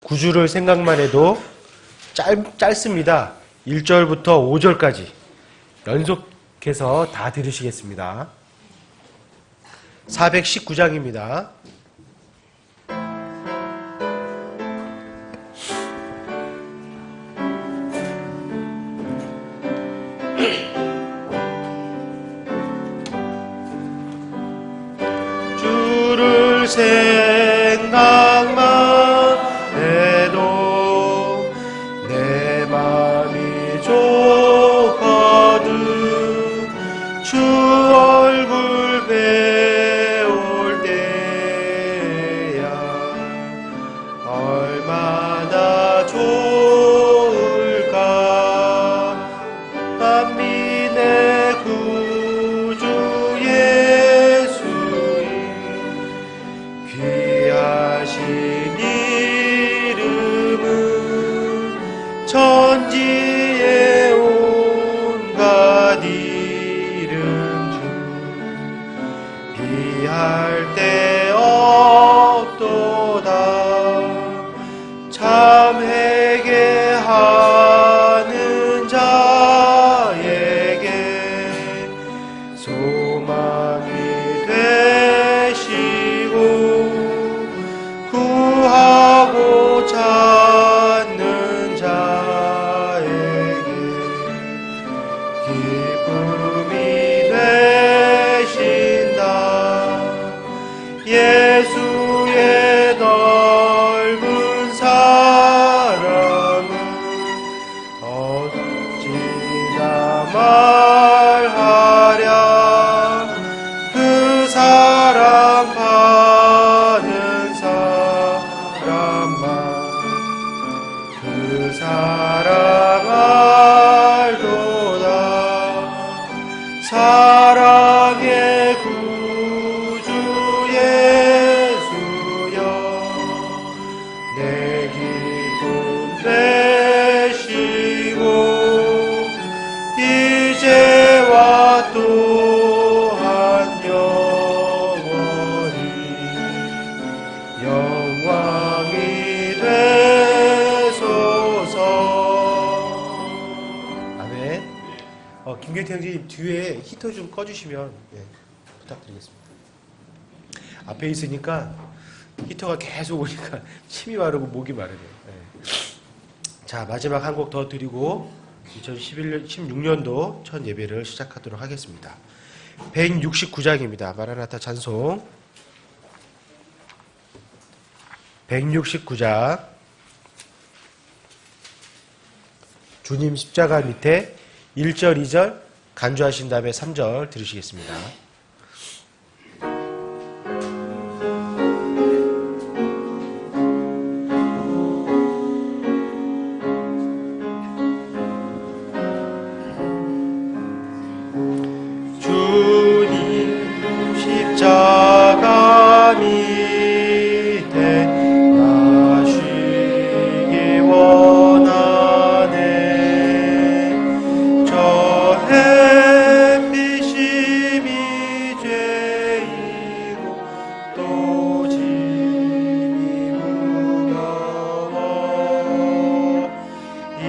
구주를 생각만 해도 짧습니다. 1절부터 5절까지 연속해서 다 들으시겠습니다. 419장입니다. 주를 생각만 해도 내 맘이 좋거든. 주 얼굴 배울 때야 얼마나 좋을까. 만민의 구주 예수의 귀하신 이름은 천지의 온갖 이름 중 비할 데 없도다. 참 회개하는 자에게 소망이 되시고 구하고 찾는 자에게 기쁨이 되신다. 예수의 넓은 사랑은 어찌나 말하랴. 그 사랑 받은 사람만 그 사랑 알도다. 사랑의 구주 예수여 내 기쁨 되시고 이제와 또한 영원히 영광이 되소서. 아멘. 김규태 형제님 뒤에 히터 좀 꺼주시면 부탁드리겠습니다. 앞에 있으니까 히터가 계속 오니까 침이 마르고 목이 마르네요. 자, 마지막 한 곡 더 드리고 2016년도 첫 예배를 시작하도록 하겠습니다. 169장입니다. 마라나타 찬송 169장. 주님 십자가 밑에 1절, 2절 간주하신 다음에 3절 들으시겠습니다. 주님 십자가 밑에 나시기 원하네. 저 햇빛이 죄이고 또 짐이 무거워. 이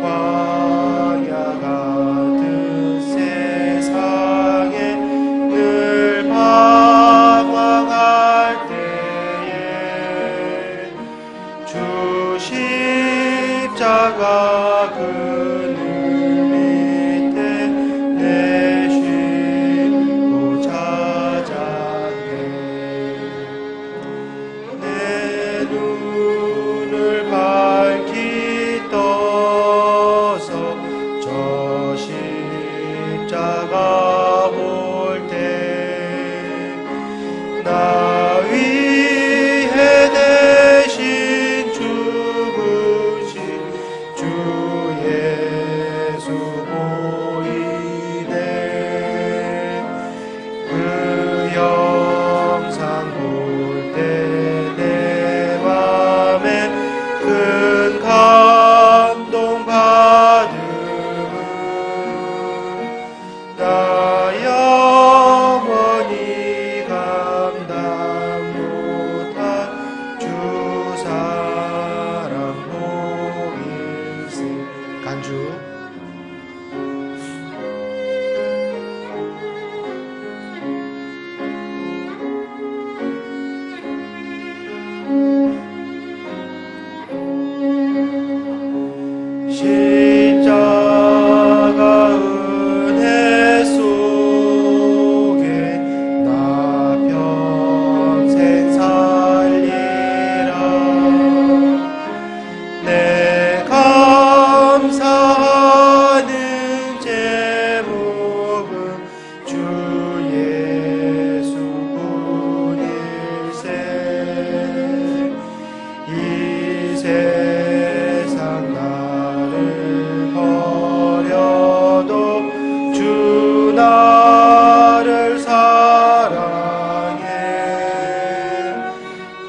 광야 같은 세상에 늘 방황할 때에 주 십자가 그늘 밑에 내 쉬고 찾았네. 내 눈을 밝히 떠서 저 십자가 볼 때 나 위해 대신 죽으신 주 예수 보이네. 그 영상 볼 때 내 맘에 주 십자가 은혜 속에 나 평생 살리라. 내 감사하는 제목은 주 예수 뿐일세. 이 세상 나를 버려도 주 나를 사랑해.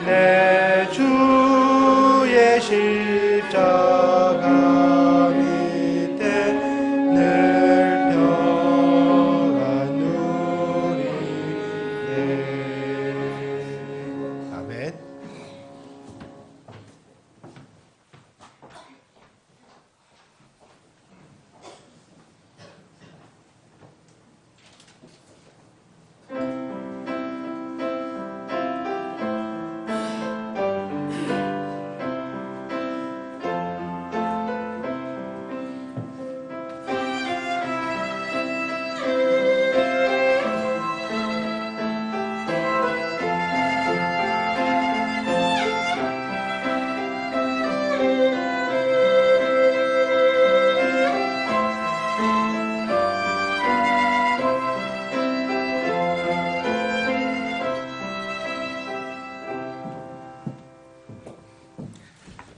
내 주의 십자가 밑에 늘 평안 누리네. 아멘.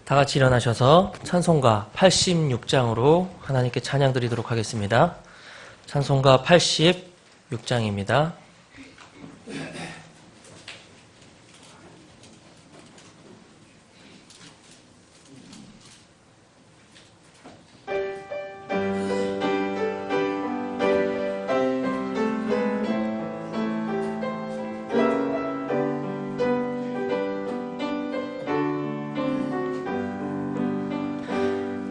다 같이 일어나셔서 찬송가 86장으로 하나님께 찬양 드리도록 하겠습니다. 찬송가 86장입니다.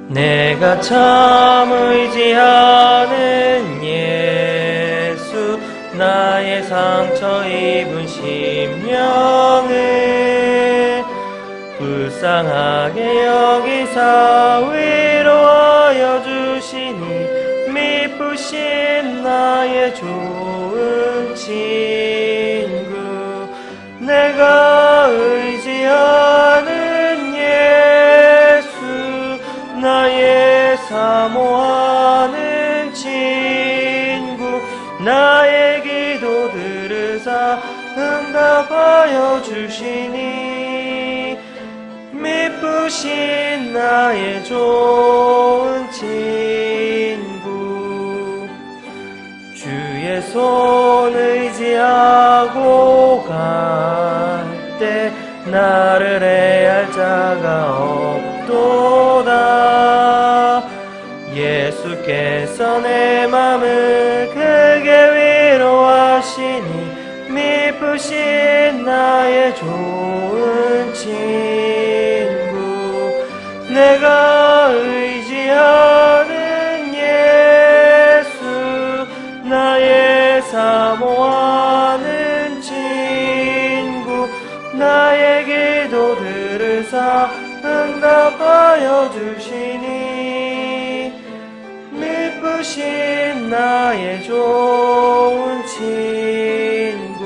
내가 참 의지하는 예수, 나의 상처 입은 심령을 불쌍하게 여기사 위로하여 주시니 미쁘신 나의 좋은 친구. 내가 의지하는 예수, 나의 사모하는 친구. 나의 기도 들으사 응답하여 주시니 미쁘신 나의 좋은 친구. 주의 손 의지하고 갈 때 나를 해할 자가 없도다. 예수께서 내 맘을 크게 위로하시니 미쁘신 나의 좋은 친구. 내가 의지하는 예수, 나의 사모하는 친구. 나의 기도 들으사 응답하여 주시니 미쁘신 나의 좋은 친구.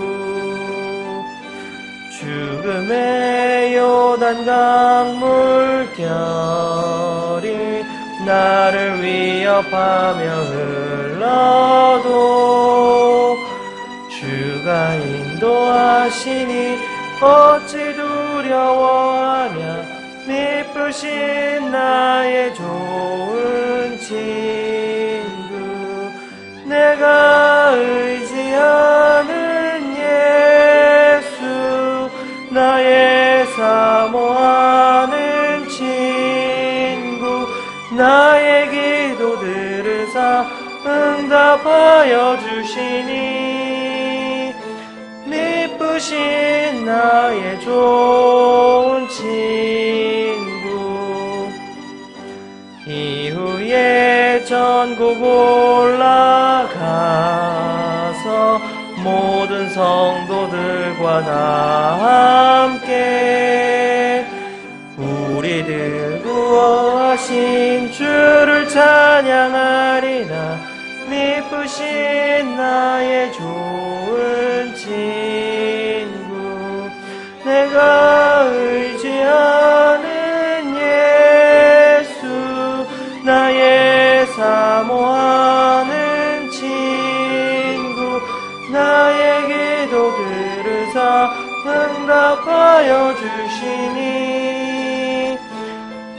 죽음의 요단강 물결이 나를 위협하며 흘러도 주가 인도하시니 어찌 두려워하냐. 미쁘신 나의 좋은 친구. 내가 의지하는 예수, 나의 사모하는 친구. 나의 기도 들으사 응답하여 주시니 미쁘신 나의 좋은 친구. 이후에 천국 올라가서 모든 성도들과 나 함께 우리들 구원하신 주를 찬양하리라. 미쁘신 나의 좋은 친구, 내가 의지하는 예수, 나의 사모하는 친구, 나의 기도 들으사 응답하여 주시니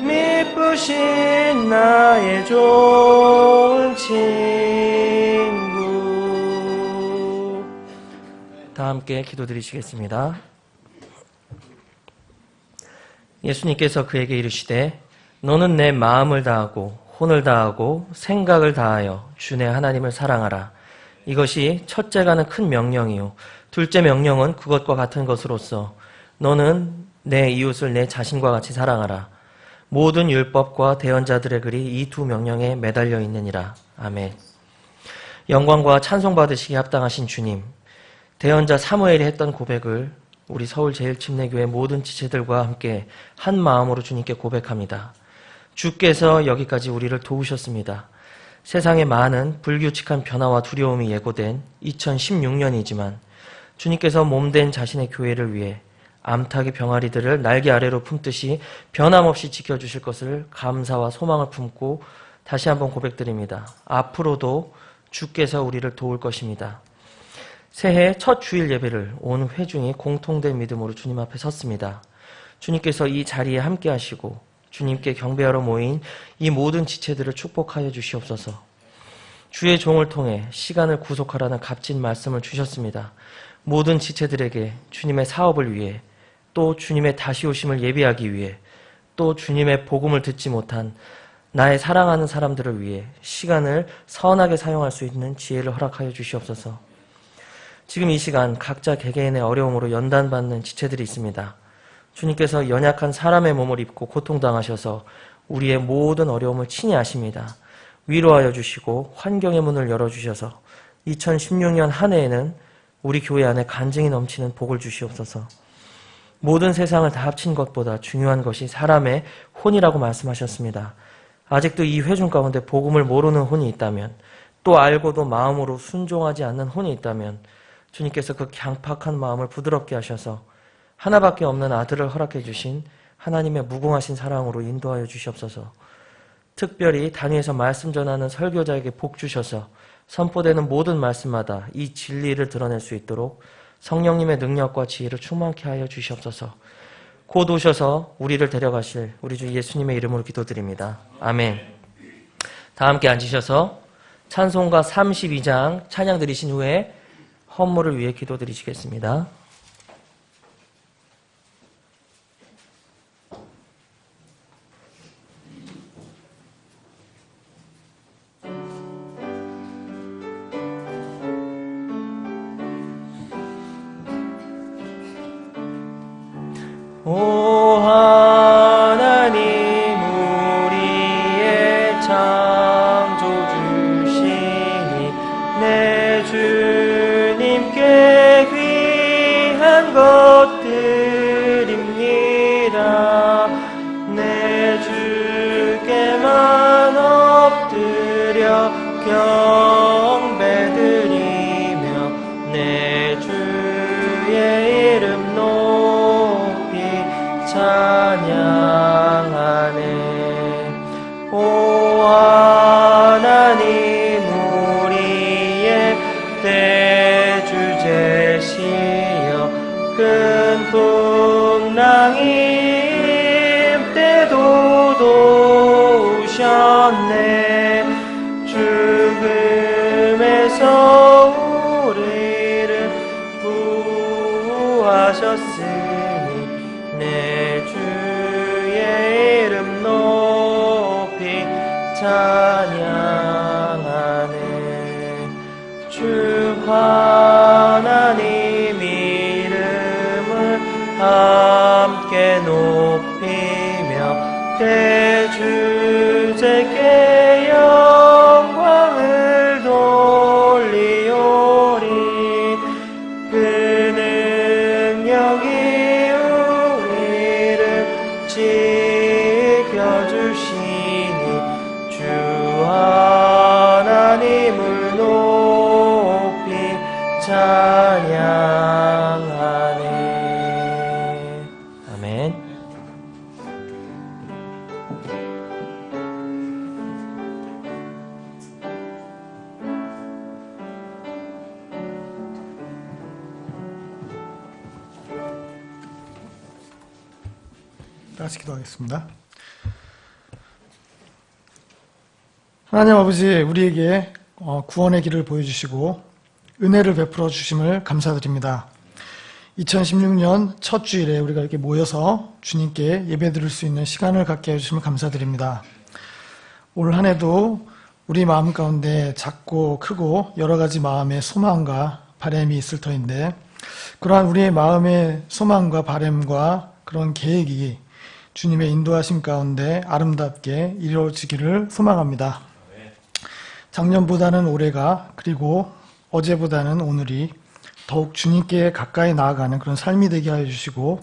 미쁘신 나의 좋은 친구. 다 함께 기도드리시겠습니다. 예수님께서 그에게 이르시되 너는 내 마음을 다하고 혼을 다하고 생각을 다하여 주 내 하나님을 사랑하라. 이것이 첫째가는 큰 명령이요 둘째 명령은 그것과 같은 것으로서 너는 내 이웃을 내 자신과 같이 사랑하라. 모든 율법과 대언자들의 글이 이 두 명령에 매달려 있느니라. 아멘. 영광과 찬송 받으시기 합당하신 주님, 대언자 사무엘이 했던 고백을 우리 서울 제일침례교회 모든 지체들과 함께 한 마음으로 주님께 고백합니다. 주께서 여기까지 우리를 도우셨습니다. 세상에 많은 불규칙한 변화와 두려움이 예고된 2016년이지만 주님께서 몸된 자신의 교회를 위해 암탉이 병아리들을 날개 아래로 품듯이 변함없이 지켜주실 것을 감사와 소망을 품고 다시 한번 고백드립니다. 앞으로도 주께서 우리를 도울 것입니다. 새해 첫 주일 예배를 온 회중이 공통된 믿음으로 주님 앞에 섰습니다. 주님께서 이 자리에 함께 하시고 주님께 경배하러 모인 이 모든 지체들을 축복하여 주시옵소서. 주의 종을 통해 시간을 구속하라는 값진 말씀을 주셨습니다. 모든 지체들에게 주님의 사업을 위해, 또 주님의 다시 오심을 예비하기 위해, 또 주님의 복음을 듣지 못한 나의 사랑하는 사람들을 위해 시간을 선하게 사용할 수 있는 지혜를 허락하여 주시옵소서. 지금 이 시간 각자 개개인의 어려움으로 연단받는 지체들이 있습니다. 주님께서 연약한 사람의 몸을 입고 고통당하셔서 우리의 모든 어려움을 친히 아십니다. 위로하여 주시고 환경의 문을 열어주셔서 2016년 한 해에는 우리 교회 안에 간증이 넘치는 복을 주시옵소서. 모든 세상을 다 합친 것보다 중요한 것이 사람의 혼이라고 말씀하셨습니다. 아직도 이 회중 가운데 복음을 모르는 혼이 있다면, 또 알고도 마음으로 순종하지 않는 혼이 있다면 주님께서 그 강팍한 마음을 부드럽게 하셔서 하나밖에 없는 아들을 허락해 주신 하나님의 무궁하신 사랑으로 인도하여 주시옵소서. 특별히 단위에서 말씀 전하는 설교자에게 복 주셔서 선포되는 모든 말씀마다 이 진리를 드러낼 수 있도록 성령님의 능력과 지혜를 충만케 하여 주시옵소서. 곧 오셔서 우리를 데려가실 우리 주 예수님의 이름으로 기도드립니다. 아멘. 다 함께 앉으셔서 찬송가 32장 찬양 드리신 후에 헌물을 위해 기도드리시겠습니다. 오 하나님, 우리의 창조주시니 내 주님께 귀한 것들입니다. 내 주께만 엎드려 경배드리며 내 주의 이름 높이 찬양하네. 오 하나님, 우리의 대주제시여 큰 풍랑임 때도 도우셨네. 죽음에서 우리를 구하셨으니 내 주의 이름 높이 찬양하네. 주 하나님 이름을 함께 높이며 대주제께 영광 주시니 주 하나님을 높이 찬양하네. 아멘. 같이 기도하겠습니다. 하나님 아버지, 우리에게 구원의 길을 보여주시고 은혜를 베풀어 주심을 감사드립니다. 2016년 첫 주일에 우리가 이렇게 모여서 주님께 예배드릴 수 있는 시간을 갖게 해주심을 감사드립니다. 올 한 해도 우리 마음 가운데 작고 크고 여러 가지 마음의 소망과 바람이 있을 터인데, 그러한 우리의 마음의 소망과 바람과 그런 계획이 주님의 인도하심 가운데 아름답게 이루어지기를 소망합니다. 작년보다는 올해가, 그리고 어제보다는 오늘이 더욱 주님께 가까이 나아가는 그런 삶이 되게 하여 주시고,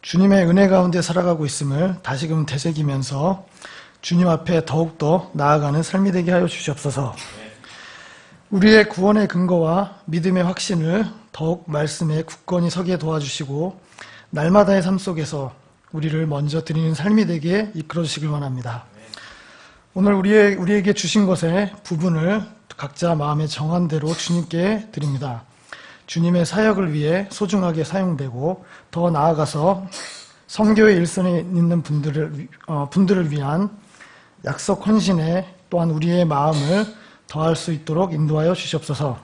주님의 은혜 가운데 살아가고 있음을 다시금 되새기면서 주님 앞에 더욱더 나아가는 삶이 되게 하여 주시옵소서. 우리의 구원의 근거와 믿음의 확신을 더욱 말씀에 굳건히 서게 도와주시고, 날마다의 삶 속에서 우리를 먼저 드리는 삶이 되게 이끌어 주시길 원합니다. 오늘 우리에게 주신 것의 부분을 각자 마음에 정한 대로 주님께 드립니다. 주님의 사역을 위해 소중하게 사용되고, 더 나아가서 선교의 일선에 있는 분들을 위한 약속 헌신에 또한 우리의 마음을 더할 수 있도록 인도하여 주시옵소서.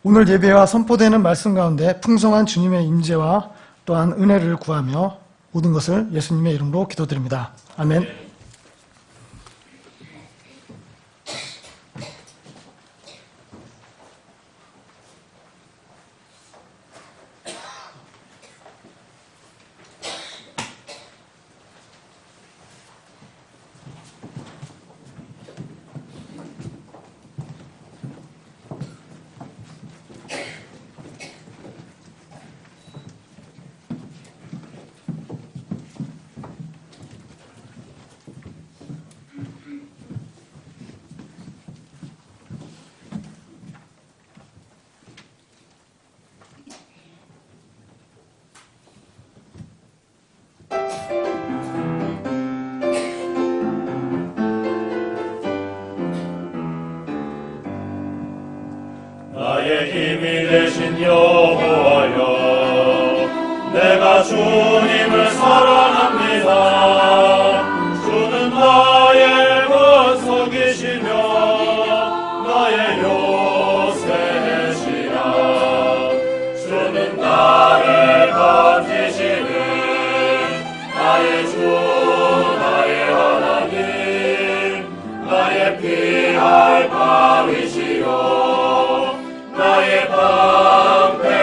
오늘 예배와 선포되는 말씀 가운데 풍성한 주님의 임재와 또한 은혜를 구하며 모든 것을 예수님의 이름으로 기도드립니다. 아멘. 나의 힘이 되신 여호와여, 내가 주님을 사랑합니다. 주는 나의 권속이시며 나의 요새시라. 주는 나를 건지시는 나의 주, 나의 하나님, 나의 피할 바위시여 나의 방패시라.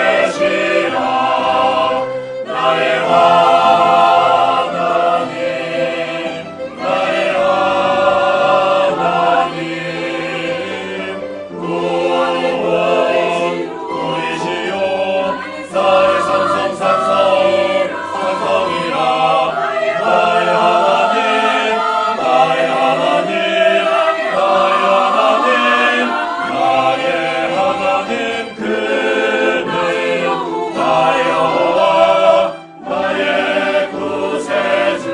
나의 하나님, 나의 하나님, 구원이시요 나의 산성이라. 나의 하나님, 나의 하나님, 나의 하나님, 나의 하나님, 그는 나의 여호와, 나의 구세주.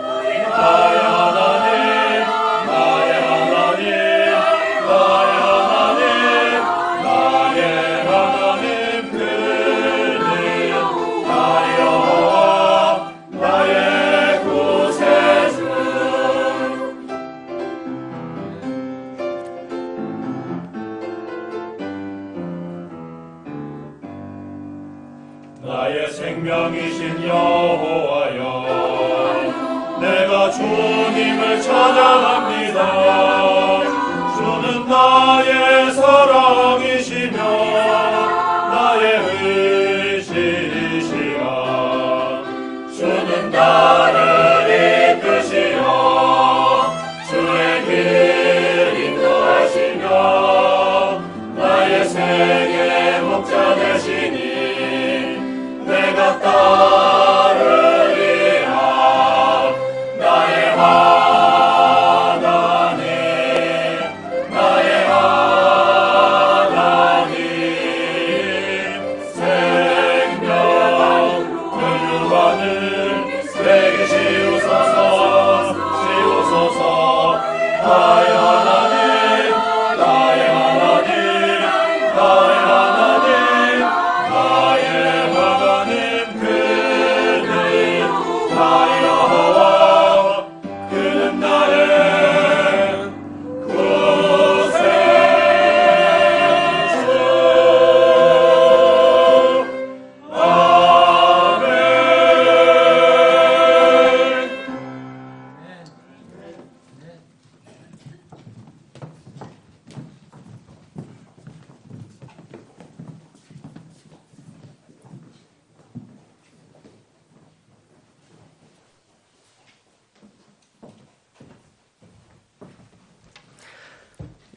나의 하나님, 나의 하나님, 나의 하나님, 나의 하나님, 그는 나의 여호와, 나의 구세주. 나의 생명이신 여호와여, 내가 주님을 찬양합니다. 주는 나의 사랑이시며 나의 의지시라. 주는 나를 이끄시며 주의 길 인도하시며 나의 생의 목자 되시니 내가 따르리라.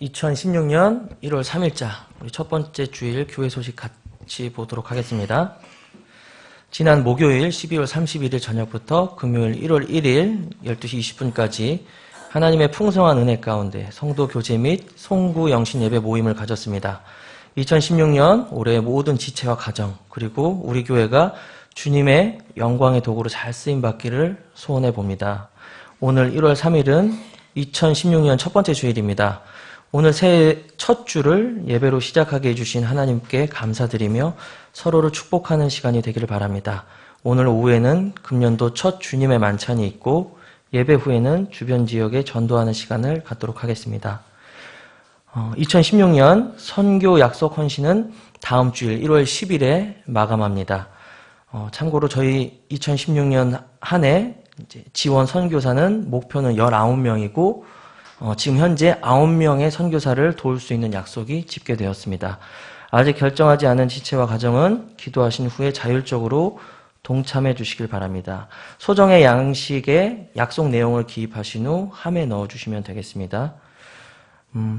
2016년 1월 3일자 우리 첫 번째 주일 교회 소식 같이 보도록 하겠습니다. 지난 목요일 12월 31일 저녁부터 금요일 1월 1일 12시 20분까지 하나님의 풍성한 은혜 가운데 성도 교제 및 송구 영신 예배 모임을 가졌습니다. 2016년 올해 모든 지체와 가정 그리고 우리 교회가 주님의 영광의 도구로 잘 쓰임받기를 소원해 봅니다. 오늘 1월 3일은 2016년 첫 번째 주일입니다. 오늘 새해 첫 주를 예배로 시작하게 해주신 하나님께 감사드리며 서로를 축복하는 시간이 되기를 바랍니다. 오늘 오후에는 금년도 첫 주님의 만찬이 있고 예배 후에는 주변 지역에 전도하는 시간을 갖도록 하겠습니다. 2016년 선교 약속 헌신은 다음 주일 1월 10일에 마감합니다. 참고로 저희 2016년 한 해 지원 선교사는 목표는 19명이고 지금 현재 9명의 선교사를 도울 수 있는 약속이 집계되었습니다. 아직 결정하지 않은 지체와 가정은 기도하신 후에 자율적으로 동참해 주시길 바랍니다. 소정의 양식에 약속 내용을 기입하신 후 함에 넣어주시면 되겠습니다.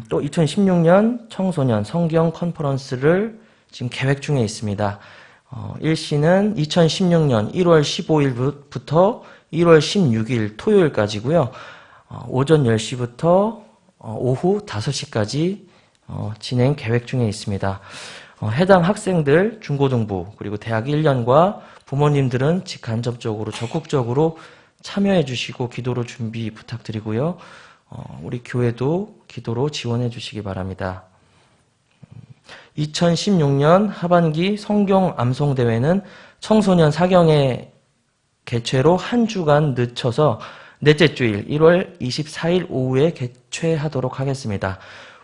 또 2016년 청소년 성경 컨퍼런스를 지금 계획 중에 있습니다. 일시는 2016년 1월 15일부터 1월 16일 토요일까지고요. 오전 10시부터 오후 5시까지 진행 계획 중에 있습니다. 해당 학생들, 중고등부, 그리고 대학 1년과 부모님들은 직간접적으로 적극적으로 참여해 주시고 기도로 준비 부탁드리고요. 우리 교회도 기도로 지원해 주시기 바랍니다. 2016년 하반기 성경 암송대회는 청소년 사경의 개최로 한 주간 늦춰서 넷째 주일 1월 24일 오후에 개최하도록 하겠습니다.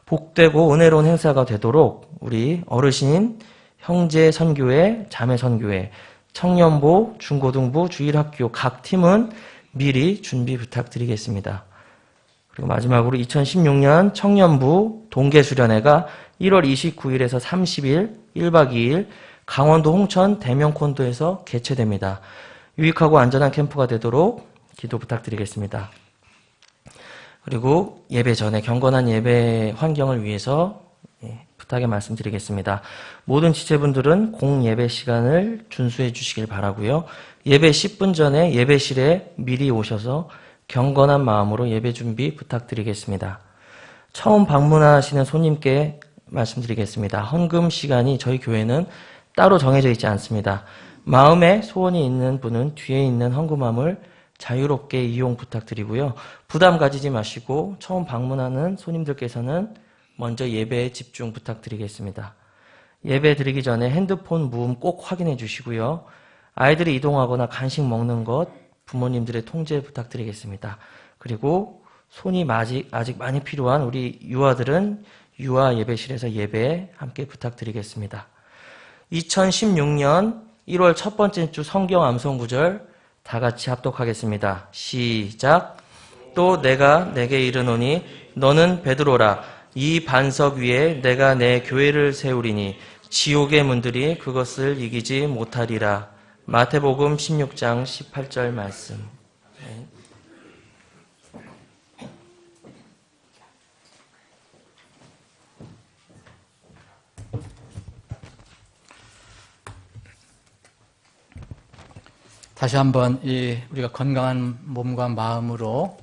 복되고 은혜로운 행사가 되도록 우리 어르신, 형제 선교회, 자매 선교회, 청년부, 중고등부, 주일학교 각 팀은 미리 준비 부탁드리겠습니다. 그리고 마지막으로 2016년 청년부 동계수련회가 1월 29일에서 30일 1박 2일 강원도 홍천 대명콘도에서 개최됩니다. 유익하고 안전한 캠프가 되도록 기도 부탁드리겠습니다. 그리고 예배 전에 경건한 예배 환경을 위해서 부탁의 말씀드리겠습니다. 모든 지체분들은 공예배 시간을 준수해 주시길 바라고요. 예배 10분 전에 예배실에 미리 오셔서 경건한 마음으로 예배 준비 부탁드리겠습니다. 처음 방문하시는 손님께 말씀드리겠습니다. 헌금 시간이 저희 교회는 따로 정해져 있지 않습니다. 마음에 소원이 있는 분은 뒤에 있는 헌금함을 자유롭게 이용 부탁드리고요. 부담 가지지 마시고 처음 방문하는 손님들께서는 먼저 예배에 집중 부탁드리겠습니다. 예배 드리기 전에 핸드폰 무음 꼭 확인해 주시고요. 아이들이 이동하거나 간식 먹는 것 부모님들의 통제 부탁드리겠습니다. 그리고 손이 아직 많이 필요한 우리 유아들은 유아 예배실에서 예배 함께 부탁드리겠습니다. 2016년 1월 첫 번째 주 성경 암송 구절 다 같이 합독하겠습니다. 시작. 또 내가 내게 이르노니 너는 베드로라. 이 반석 위에 내가 내 교회를 세우리니 지옥의 문들이 그것을 이기지 못하리라. 마태복음 16장 18절 말씀. 네. 다시 한번 우리가 건강한 몸과 마음으로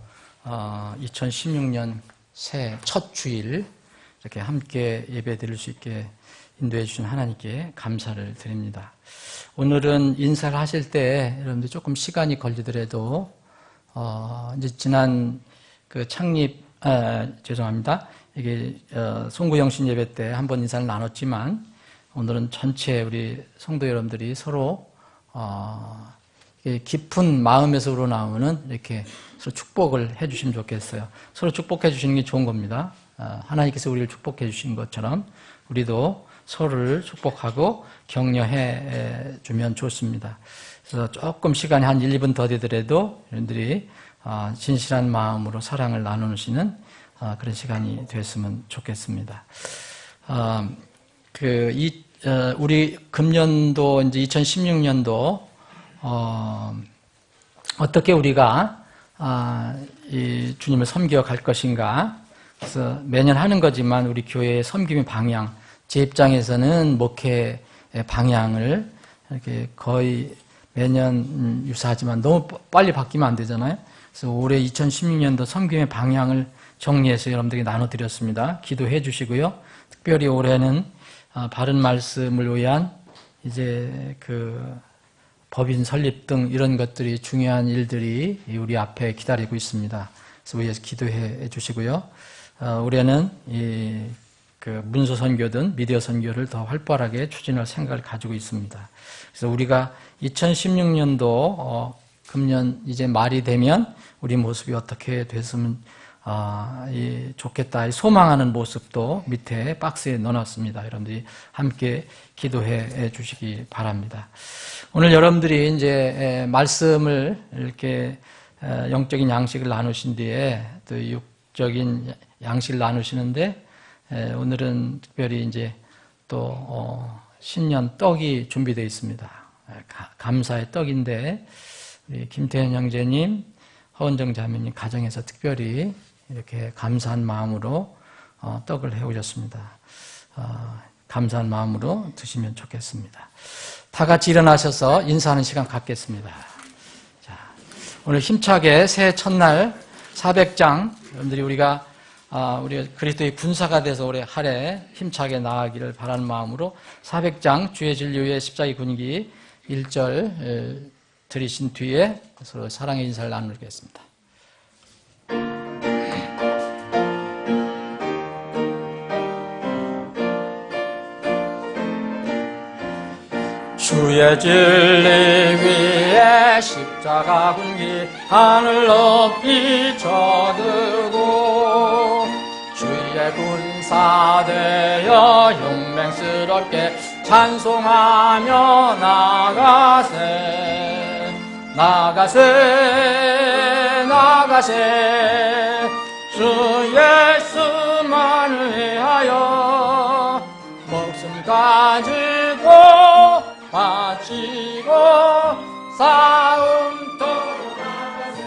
2016년 새해 첫 주일 이렇게 함께 예배 드릴 수 있게 인도해 주신 하나님께 감사를 드립니다. 오늘은 인사를 하실 때 여러분들 조금 시간이 걸리더라도 이제 지난 그 창립 죄송합니다. 이게 송구영신 예배 때 한번 인사를 나눴지만 오늘은 전체 우리 성도 여러분들이 서로 깊은 마음에서 우러나오는 이렇게 서로 축복을 해주시면 좋겠어요. 서로 축복해 주시는 게 좋은 겁니다. 하나님께서 우리를 축복해 주신 것처럼 우리도 서로를 축복하고 격려해 주면 좋습니다. 그래서 조금 시간이 한 1, 2분 더 되더라도 여러분들이 진실한 마음으로 사랑을 나누시는 그런 시간이 됐으면 좋겠습니다. 우리 금년도 이제 2016년도 어떻게 우리가 이 주님을 섬겨 갈 것인가, 그래서 매년 하는 거지만 우리 교회의 섬김의 방향, 제 입장에서는 목회 방향을 이렇게 거의 매년 유사하지만 너무 빨리 바뀌면 안 되잖아요. 그래서 올해 2016년도 섬김의 방향을 정리해서 여러분들에게 나눠드렸습니다. 기도해 주시고요. 특별히 올해는 바른 말씀을 위한 이제 그 법인 설립 등 이런 것들이 중요한 일들이 우리 앞에 기다리고 있습니다. 그래서 위해서 기도해 주시고요. 올해는 그 문서 선교든 미디어 선교를 더 활발하게 추진할 생각을 가지고 있습니다. 그래서 우리가 2016년도 금년 이제 말이 되면 우리 모습이 어떻게 됐으면 좋겠다 소망하는 모습도 밑에 박스에 넣어놨습니다. 여러분들이 함께 기도해 주시기 바랍니다. 오늘 여러분들이 이제 말씀을 이렇게 영적인 양식을 나누신 뒤에 또 육적인 양식을 나누시는데 오늘은 특별히 이제 또 신년 떡이 준비되어 있습니다. 감사의 떡인데 우리 김태현 형제님, 허은정 자매님 가정에서 특별히 이렇게 감사한 마음으로 떡을 해오셨습니다. 감사한 마음으로 드시면 좋겠습니다. 다 같이 일어나셔서 인사하는 시간 갖겠습니다. 자, 오늘 힘차게 새해 첫날 400장 여러분들이 우리가 그리스도의 군사가 돼서 올해 한 해 힘차게 나아가기를 바라는 마음으로 400장 주의 진료의 십자기 군기 1절 들으신 뒤에 서로 사랑의 인사를 나누겠습니다. 주의 진리 위에 십자가 군기 하늘 높이 쳐들고 주의 군사 되어 용맹스럽게 찬송하며 나가세 나가세 나가세 주 예수만을 위하여 목숨 가지고 바치고 싸움터로 나가세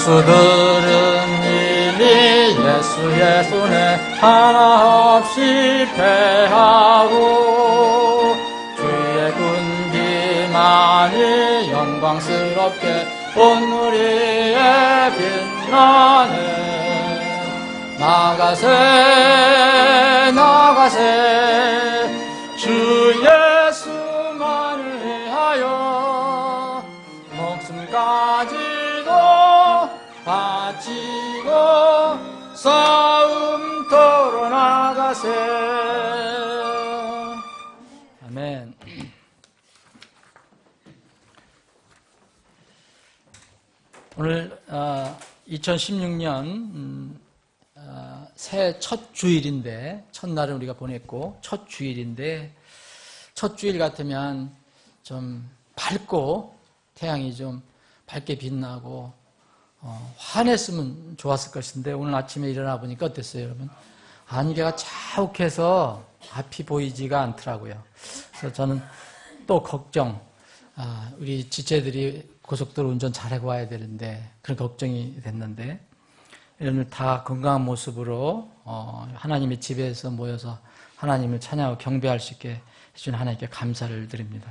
원수들은 이미 예수의 손에 하나 없이 패하고 주의 군기만이 영광스럽게 온 우리에 빛나네. 나가세 나가세 주 예수만을 위하여 목숨까지도 바치고 싸움터로 나가세. 아멘. 오늘 2016년 새해 첫 주일인데, 첫날은 우리가 보냈고 첫 주일인데, 첫 주일 같으면 좀 밝고 태양이 좀 밝게 빛나고 환했으면 좋았을 것인데, 오늘 아침에 일어나 보니까 어땠어요, 여러분? 안개가 자욱해서 앞이 보이지가 않더라고요. 그래서 저는 또 걱정, 우리 지체들이 고속도로 운전 잘하고 와야 되는데 그런 걱정이 됐는데, 여러분들 다 건강한 모습으로 하나님의 집에서 모여서 하나님을 찬양하고 경배할 수 있게 해준 하나님께 감사를 드립니다.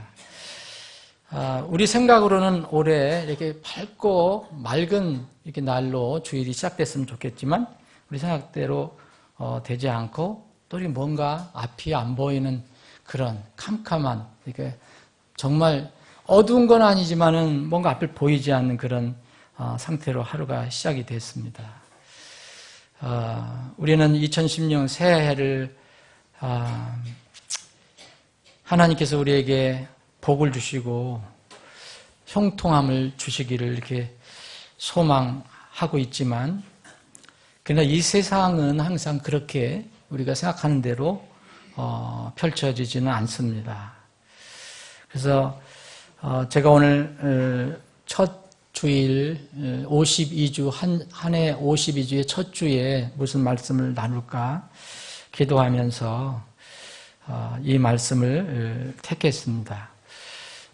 우리 생각으로는 올해 이렇게 밝고 맑은 이렇게 날로 주일이 시작됐으면 좋겠지만, 우리 생각대로 되지 않고 또 뭔가 앞이 안 보이는 그런 캄캄한, 이렇게 정말 어두운 건 아니지만은 뭔가 앞을 보이지 않는 그런 상태로 하루가 시작이 됐습니다. 우리는 2010년 새해를 하나님께서 우리에게 복을 주시고 형통함을 주시기를 이렇게 소망하고 있지만, 그러나 이 세상은 항상 그렇게 우리가 생각하는 대로 펼쳐지지는 않습니다. 그래서 제가 오늘 첫 주일 52주 한 해 52주의 첫 주에 무슨 말씀을 나눌까 기도하면서 이 말씀을 택했습니다.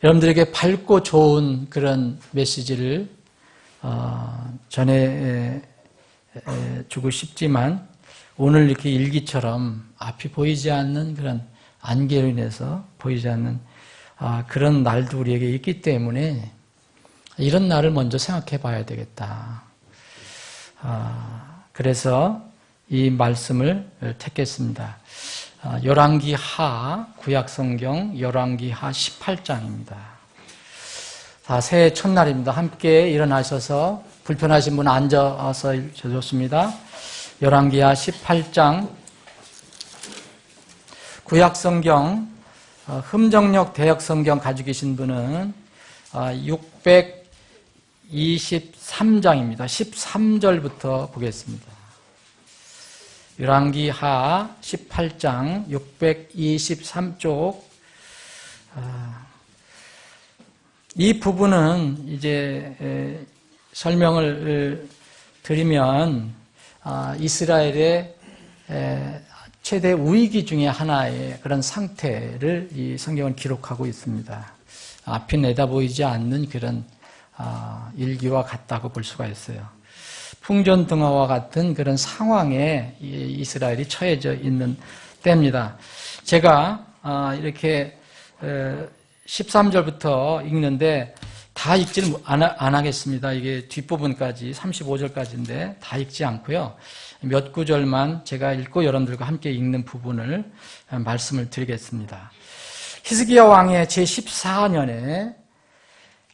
여러분들에게 밝고 좋은 그런 메시지를 전해 주고 싶지만, 오늘 이렇게 일기처럼 앞이 보이지 않는 그런 안개로 인해서 보이지 않는 그런 날도 우리에게 있기 때문에 이런 날을 먼저 생각해 봐야 되겠다. 그래서 이 말씀을 택했습니다. 열왕기하, 구약성경 열왕기하 18장입니다. 새해 첫날입니다. 함께 일어나셔서 불편하신 분 앉아서 좋습니다. 열왕기하 18장, 구약성경 흠정역 대역성경 가지고 계신 분은 623장입니다. 13절부터 보겠습니다. 열왕기하 18장 623쪽. 이 부분은 이제 설명을 드리면 이스라엘의 최대 위기 중에 하나의 그런 상태를 이 성경은 기록하고 있습니다. 앞이 내다보이지 않는 그런 일기와 같다고 볼 수가 있어요. 풍전등화와 같은 그런 상황에 이스라엘이 처해져 있는 때입니다. 제가 이렇게 13절부터 읽는데 다 읽지는 안 하겠습니다. 이게 뒷부분까지 35절까지인데 다 읽지 않고요. 몇 구절만 제가 읽고 여러분들과 함께 읽는 부분을 말씀을 드리겠습니다. 히스기야 왕의 제14년에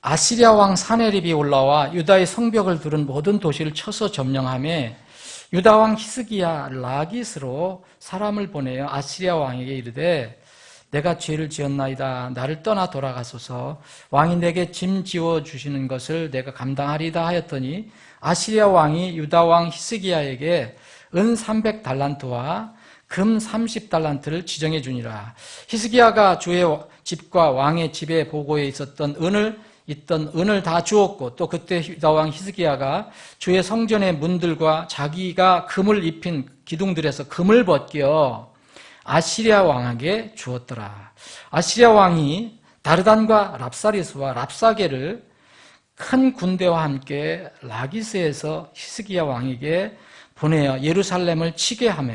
아시리아 왕 사네립이 올라와 유다의 성벽을 두른 모든 도시를 쳐서 점령하며 유다 왕 히스기야 라깃으로 사람을 보내어 아시리아 왕에게 이르되 내가 죄를 지었나이다. 나를 떠나 돌아가소서. 왕이 내게 짐 지워주시는 것을 내가 감당하리다 하였더니 아시리아 왕이 유다 왕 히스기야에게 은 300달란트와 금 30달란트를 지정해 주니라. 히스기야가 주의 집과 왕의 집에 보고에 있던 은을 다 주었고, 또 그때 유다 왕 히스기야가 주의 성전의 문들과 자기가 금을 입힌 기둥들에서 금을 벗겨 아시리아 왕에게 주었더라. 아시리아 왕이 다르단과 랍사리스와 랍사게를 큰 군대와 함께 라기스에서 히스기야 왕에게 보내어 예루살렘을 치게 하며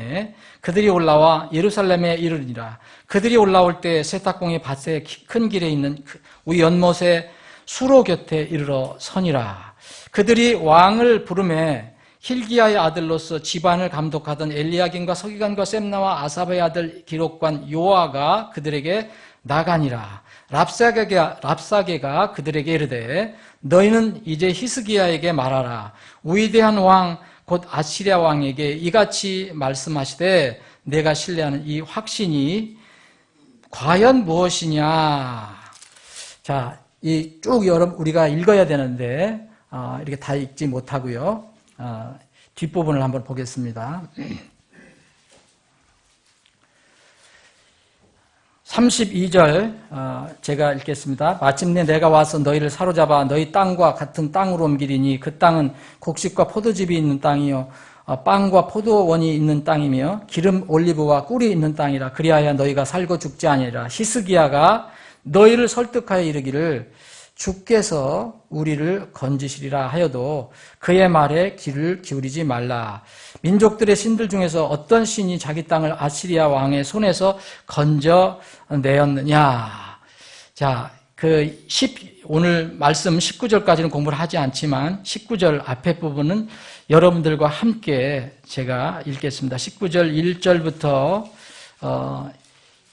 그들이 올라와 예루살렘에 이르니라. 그들이 올라올 때 세탁공의 밭의 큰 길에 있는 우리 연못의 수로 곁에 이르러 서니라. 그들이 왕을 부르매 힐기야의 아들로서 집안을 감독하던 엘리야김과 서기관과 셈나와 아사바의 아들 기록관 요아가 그들에게 나가니라. 랍사게가 그들에게 이르되 너희는 이제 히스기야에게 말하라. 위대한 왕 곧 아시리아 왕에게 이같이 말씀하시되 내가 신뢰하는 이 확신이 과연 무엇이냐. 자, 이 쭉 우리가 읽어야 되는데 이렇게 다 읽지 못하고요. 뒷부분을 한번 보겠습니다. 32절 제가 읽겠습니다. 마침내 내가 와서 너희를 사로잡아 너희 땅과 같은 땅으로 옮기리니 그 땅은 곡식과 포도즙이 있는 땅이요 빵과 포도원이 있는 땅이며 기름 올리브와 꿀이 있는 땅이라. 그리하여 너희가 살고 죽지 아니하리라. 히스기야가 너희를 설득하여 이르기를 주께서 우리를 건지시리라 하여도 그의 말에 귀를 기울이지 말라. 민족들의 신들 중에서 어떤 신이 자기 땅을 아시리아 왕의 손에서 건져내었느냐. 자, 오늘 말씀 19절까지는 공부를 하지 않지만 19절 앞에 부분은 여러분들과 함께 제가 읽겠습니다. 19절 1절부터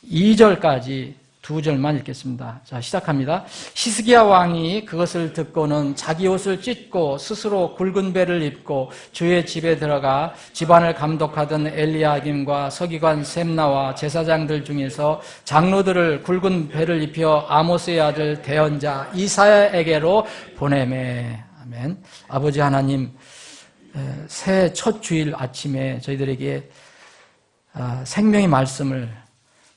2절까지 두 절만 읽겠습니다. 자, 시작합니다. 히스기야 왕이 그것을 듣고는 자기 옷을 찢고 스스로 굵은 배를 입고 주의 집에 들어가 집안을 감독하던 엘리야김과 서기관 셈나와 제사장들 중에서 장로들을 굵은 배를 입혀 아모스의 아들 대언자 이사야에게로 보내매. 아멘. 아버지 하나님, 새해 첫 주일 아침에 저희들에게 생명의 말씀을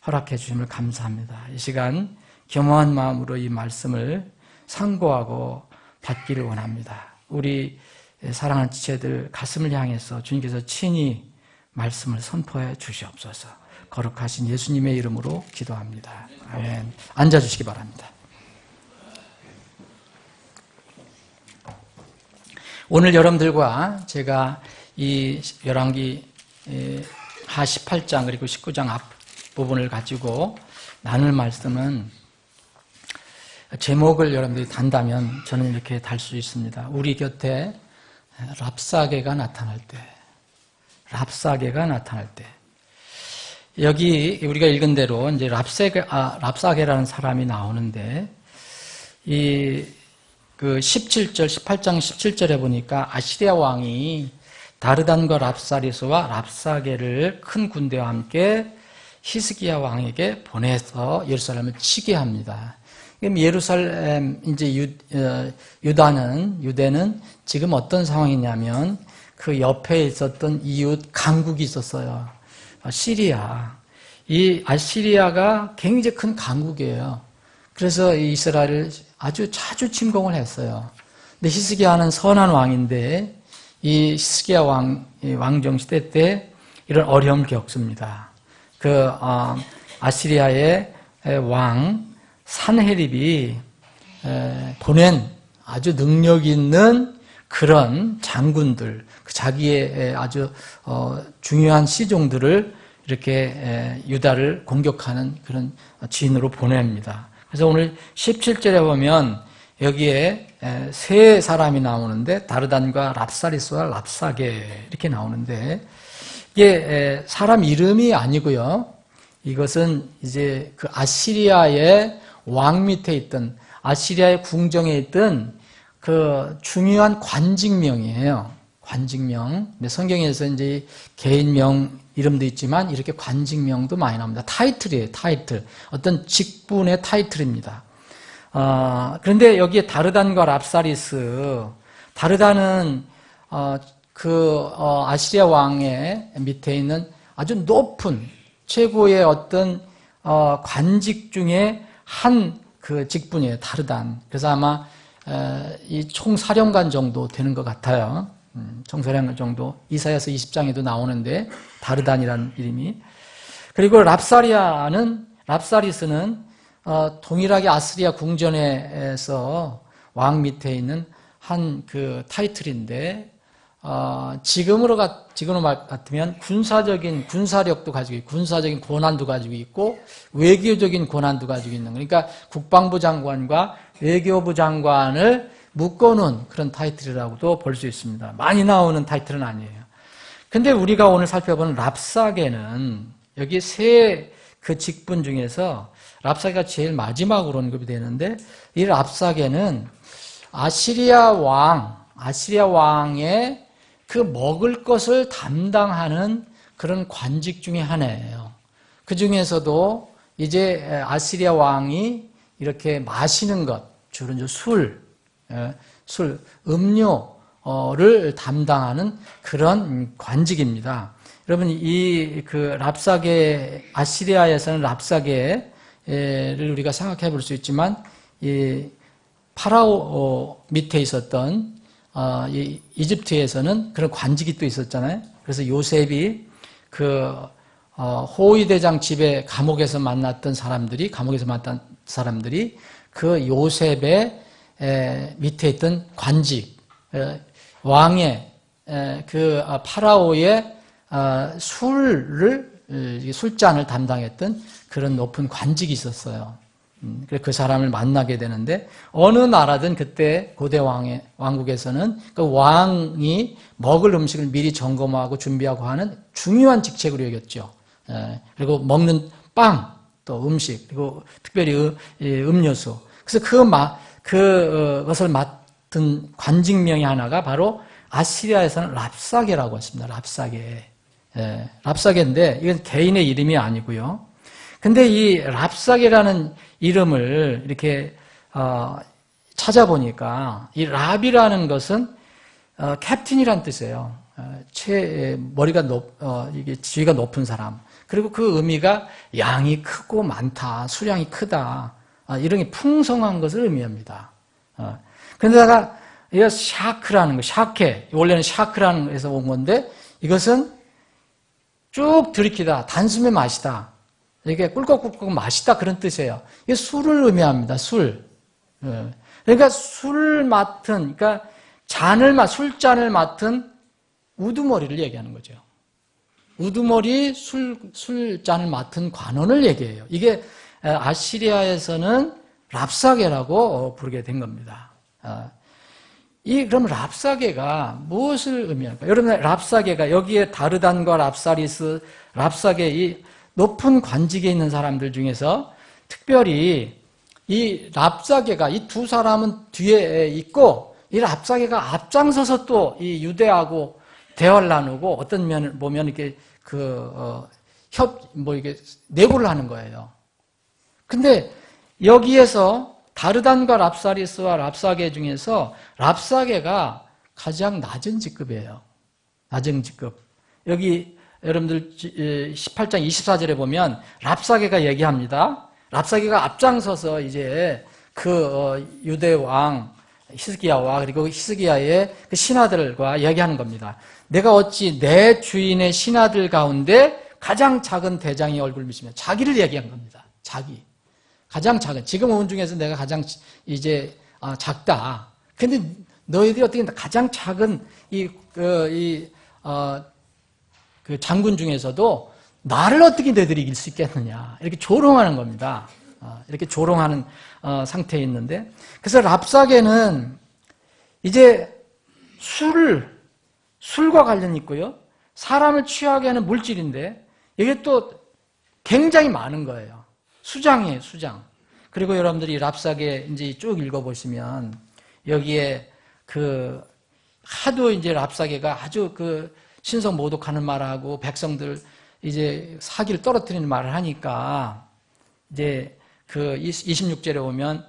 허락해 주심을 감사합니다. 이 시간 겸허한 마음으로 이 말씀을 상고하고 받기를 원합니다. 우리 사랑하는 지체들 가슴을 향해서 주님께서 친히 말씀을 선포해 주시옵소서. 거룩하신 예수님의 이름으로 기도합니다. 아멘. 앉아주시기 바랍니다. 오늘 여러분들과 제가 이 열왕기 하 18장 그리고 19장 앞 부분을 가지고 나눌 말씀은 제목을 여러분들이 단다면 저는 이렇게 달 수 있습니다. 우리 곁에 랍사게가 나타날 때. 여기 우리가 읽은 대로 이제 랍사게라는 사람이 나오는데 그 17절, 18장 17절에 보니까 아시리아 왕이 다르단과 랍사리스와 랍사게를 큰 군대와 함께 히스기야 왕에게 보내서 예루살렘을 치게 합니다. 그럼 예루살렘, 이제 유대는 지금 어떤 상황이냐면 그 옆에 있었던 이웃 강국이 있었어요. 시리아. 이 아시리아가 굉장히 큰 강국이에요. 그래서 이스라엘을 아주 자주 침공을 했어요. 근데 히스기야는 선한 왕인데 이 히스기야 왕정 시대 때 이런 어려움을 겪습니다. 아시리아의 왕 산헤립이 보낸 아주 능력 있는 그런 장군들, 자기의 아주 중요한 시종들을 이렇게 유다를 공격하는 그런 진으로 보냅니다. 그래서 오늘 17절에 보면 여기에 세 사람이 나오는데 다르단과 랍사리스와 랍사게 이렇게 나오는데 이게 사람 이름이 아니고요. 이것은 이제 그 아시리아의 왕 밑에 있던 아시리아의 궁정에 있던 그 중요한 관직명이에요. 관직명. 근데 성경에서 이제 개인명 이름도 있지만 이렇게 관직명도 많이 나옵니다. 타이틀이에요. 타이틀. 어떤 직분의 타이틀입니다. 그런데 여기에 다르단과 랍사리스. 다르단은 아시리아 왕의 밑에 있는 아주 높은 최고의 어떤 관직 중에 한 그 직분이에요. 다르단. 그래서 아마 이 총사령관 정도 되는 것 같아요. 총사령관 정도. 이사야서 20장에도 나오는데 다르단이라는 이름이. 그리고 랍사리스는 동일하게 아시리아 궁전에서 왕 밑에 있는 한 그 타이틀인데, 지금으로 같으면 군사력도 가지고 있고, 군사적인 권한도 가지고 있고, 외교적인 권한도 가지고 있는, 그러니까 국방부 장관과 외교부 장관을 묶어놓은 그런 타이틀이라고도 볼 수 있습니다. 많이 나오는 타이틀은 아니에요. 근데 우리가 오늘 살펴보는 랍사게는 여기 세 그 직분 중에서 랍사게가 제일 마지막으로 언급이 되는데, 이 랍사게는 아시리아 왕의 그 먹을 것을 담당하는 그런 관직 중에 하나예요. 그 중에서도 이제 아시리아 왕이 이렇게 마시는 것, 주로 이제 음료를 담당하는 그런 관직입니다. 여러분, 이 그 랍사게, 아시리아에서는 랍사게를 우리가 생각해 볼 수 있지만, 이 파라오 밑에 있었던 이 이집트에서는 그런 관직이 또 있었잖아요. 그래서 요셉이 그 호위 대장 집에 감옥에서 만났던 사람들이 그 요셉의 밑에 있던 관직, 왕의 그 파라오의 술잔을 담당했던 그런 높은 관직이 있었어요. 그 사람을 만나게 되는데, 어느 나라든 그때 고대 왕국에서는 그 왕이 먹을 음식을 미리 점검하고 준비하고 하는 중요한 직책으로 여겼죠. 그리고 먹는 빵, 또 음식, 그리고 특별히 음료수. 그래서 그것을 맡은 관직명이 하나가 바로 아시리아에서는 랍사게라고 했습니다. 랍사게인데 이건 개인의 이름이 아니고요. 근데 이 랍사게라는 이름을 이렇게 찾아보니까 이 랍이라는 것은 캡틴이란 뜻이에요. 이게 지위가 높은 사람. 그리고 그 의미가 양이 크고 많다, 수량이 크다, 이런 게 풍성한 것을 의미합니다. 그런데다가 이거 샤크라는 거, 샤케, 원래는 샤크라는 것에서 온 건데, 이것은 쭉 들이키다, 단숨에 마시다, 이렇게 꿀꺽꿀꺽 마시다, 그런 뜻이에요. 이게 술을 의미합니다. 술. 그러니까 그러니까 술잔을 맡은 우두머리를 얘기하는 거죠. 우두머리 술잔을 맡은 관원을 얘기해요. 이게 아시리아에서는 랍사게라고 부르게 된 겁니다. 그럼 랍사게가 무엇을 의미할까요? 여러분, 랍사게가 여기에 다르단과 랍사리스, 랍사게, 이 높은 관직에 있는 사람들 중에서 특별히 이 랍사게가, 이 두 사람은 뒤에 있고, 이 랍사게가 앞장서서 또 이 유대하고 대화를 나누고, 어떤 면을 보면 이렇게 이게 내고를 하는 거예요. 근데 여기에서 다르단과 랍사리스와 랍사게 중에서 랍사게가 가장 낮은 직급이에요. 낮은 직급. 여기 여러분들 18장 24절에 보면 랍사게가 얘기합니다. 랍사게가 앞장서서 이제 유대 왕 히스기야와 그리고 히스기야의 그 신하들과 얘기하는 겁니다. 내가 어찌 내 주인의 신하들 가운데 가장 작은 대장의 얼굴을 미치며, 자기를 얘기한 겁니다. 가장 작은, 지금 온 중에서 내가 가장 이제 작다. 근데 너희들이 어떻게 가장 작은 그 장군 중에서도 나를 어떻게 너희들이 이길 수 있겠느냐, 이렇게 조롱하는 겁니다. 이렇게 조롱하는 상태에 있는데, 그래서 랍사게는 이제 술과 관련이 있고요, 사람을 취하게 하는 물질인데 이게 또 굉장히 많은 거예요. 수장이에요, 수장. 그리고 여러분들이 랍사게 이제 쭉 읽어보시면 여기에 하도 이제 랍사게가 아주 신성 모독하는 말하고 백성들 이제 사기를 떨어뜨리는 말을 하니까 이제 26절에 보면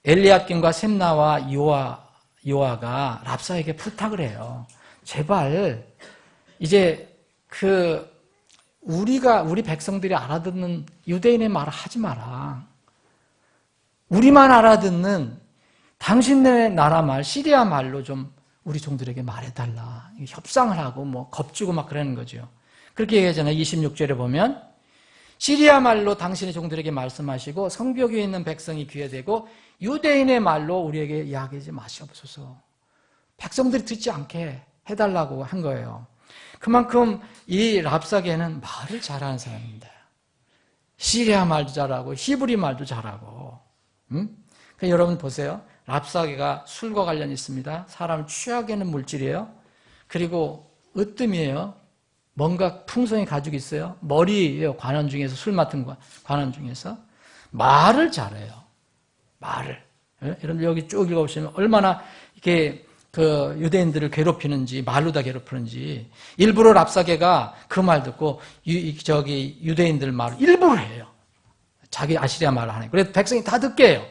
엘리야김과 셈나와 요아가 랍사에게 부탁을 해요. 제발 이제 우리 백성들이 알아듣는 유대인의 말을 하지 마라. 우리만 알아듣는 당신네 나라 말, 시리아 말로 좀 우리 종들에게 말해달라. 협상을 하고 겁주고 막 그러는 거죠. 그렇게 얘기하잖아요. 26절에 보면 시리아 말로 당신의 종들에게 말씀하시고 성벽에 있는 백성이 귀에 대고 유대인의 말로 우리에게 이야기하지 마시옵소서. 백성들이 듣지 않게 해달라고 한 거예요. 그만큼 이 랍사게는 말을 잘하는 사람입니다. 시리아 말도 잘하고 히브리 말도 잘하고. 그러니까 여러분 보세요. 랍사게가 술과 관련이 있습니다. 사람을 취하게 하는 물질이에요. 그리고 으뜸이에요. 뭔가 풍성히 가지고 있어요. 머리예요. 관원 중에서, 술 맡은 관원 중에서. 말을 잘해요. 말을. 여러분들 여기 쭉 읽어보시면 얼마나 이렇게 그 유대인들을 괴롭히는지, 말로 다 괴롭히는지. 일부러 랍사게가 그 말 듣고 유대인들 말을 일부러 해요. 자기 아시리아 말을 하는. 그래서 백성이 다 듣게 해요.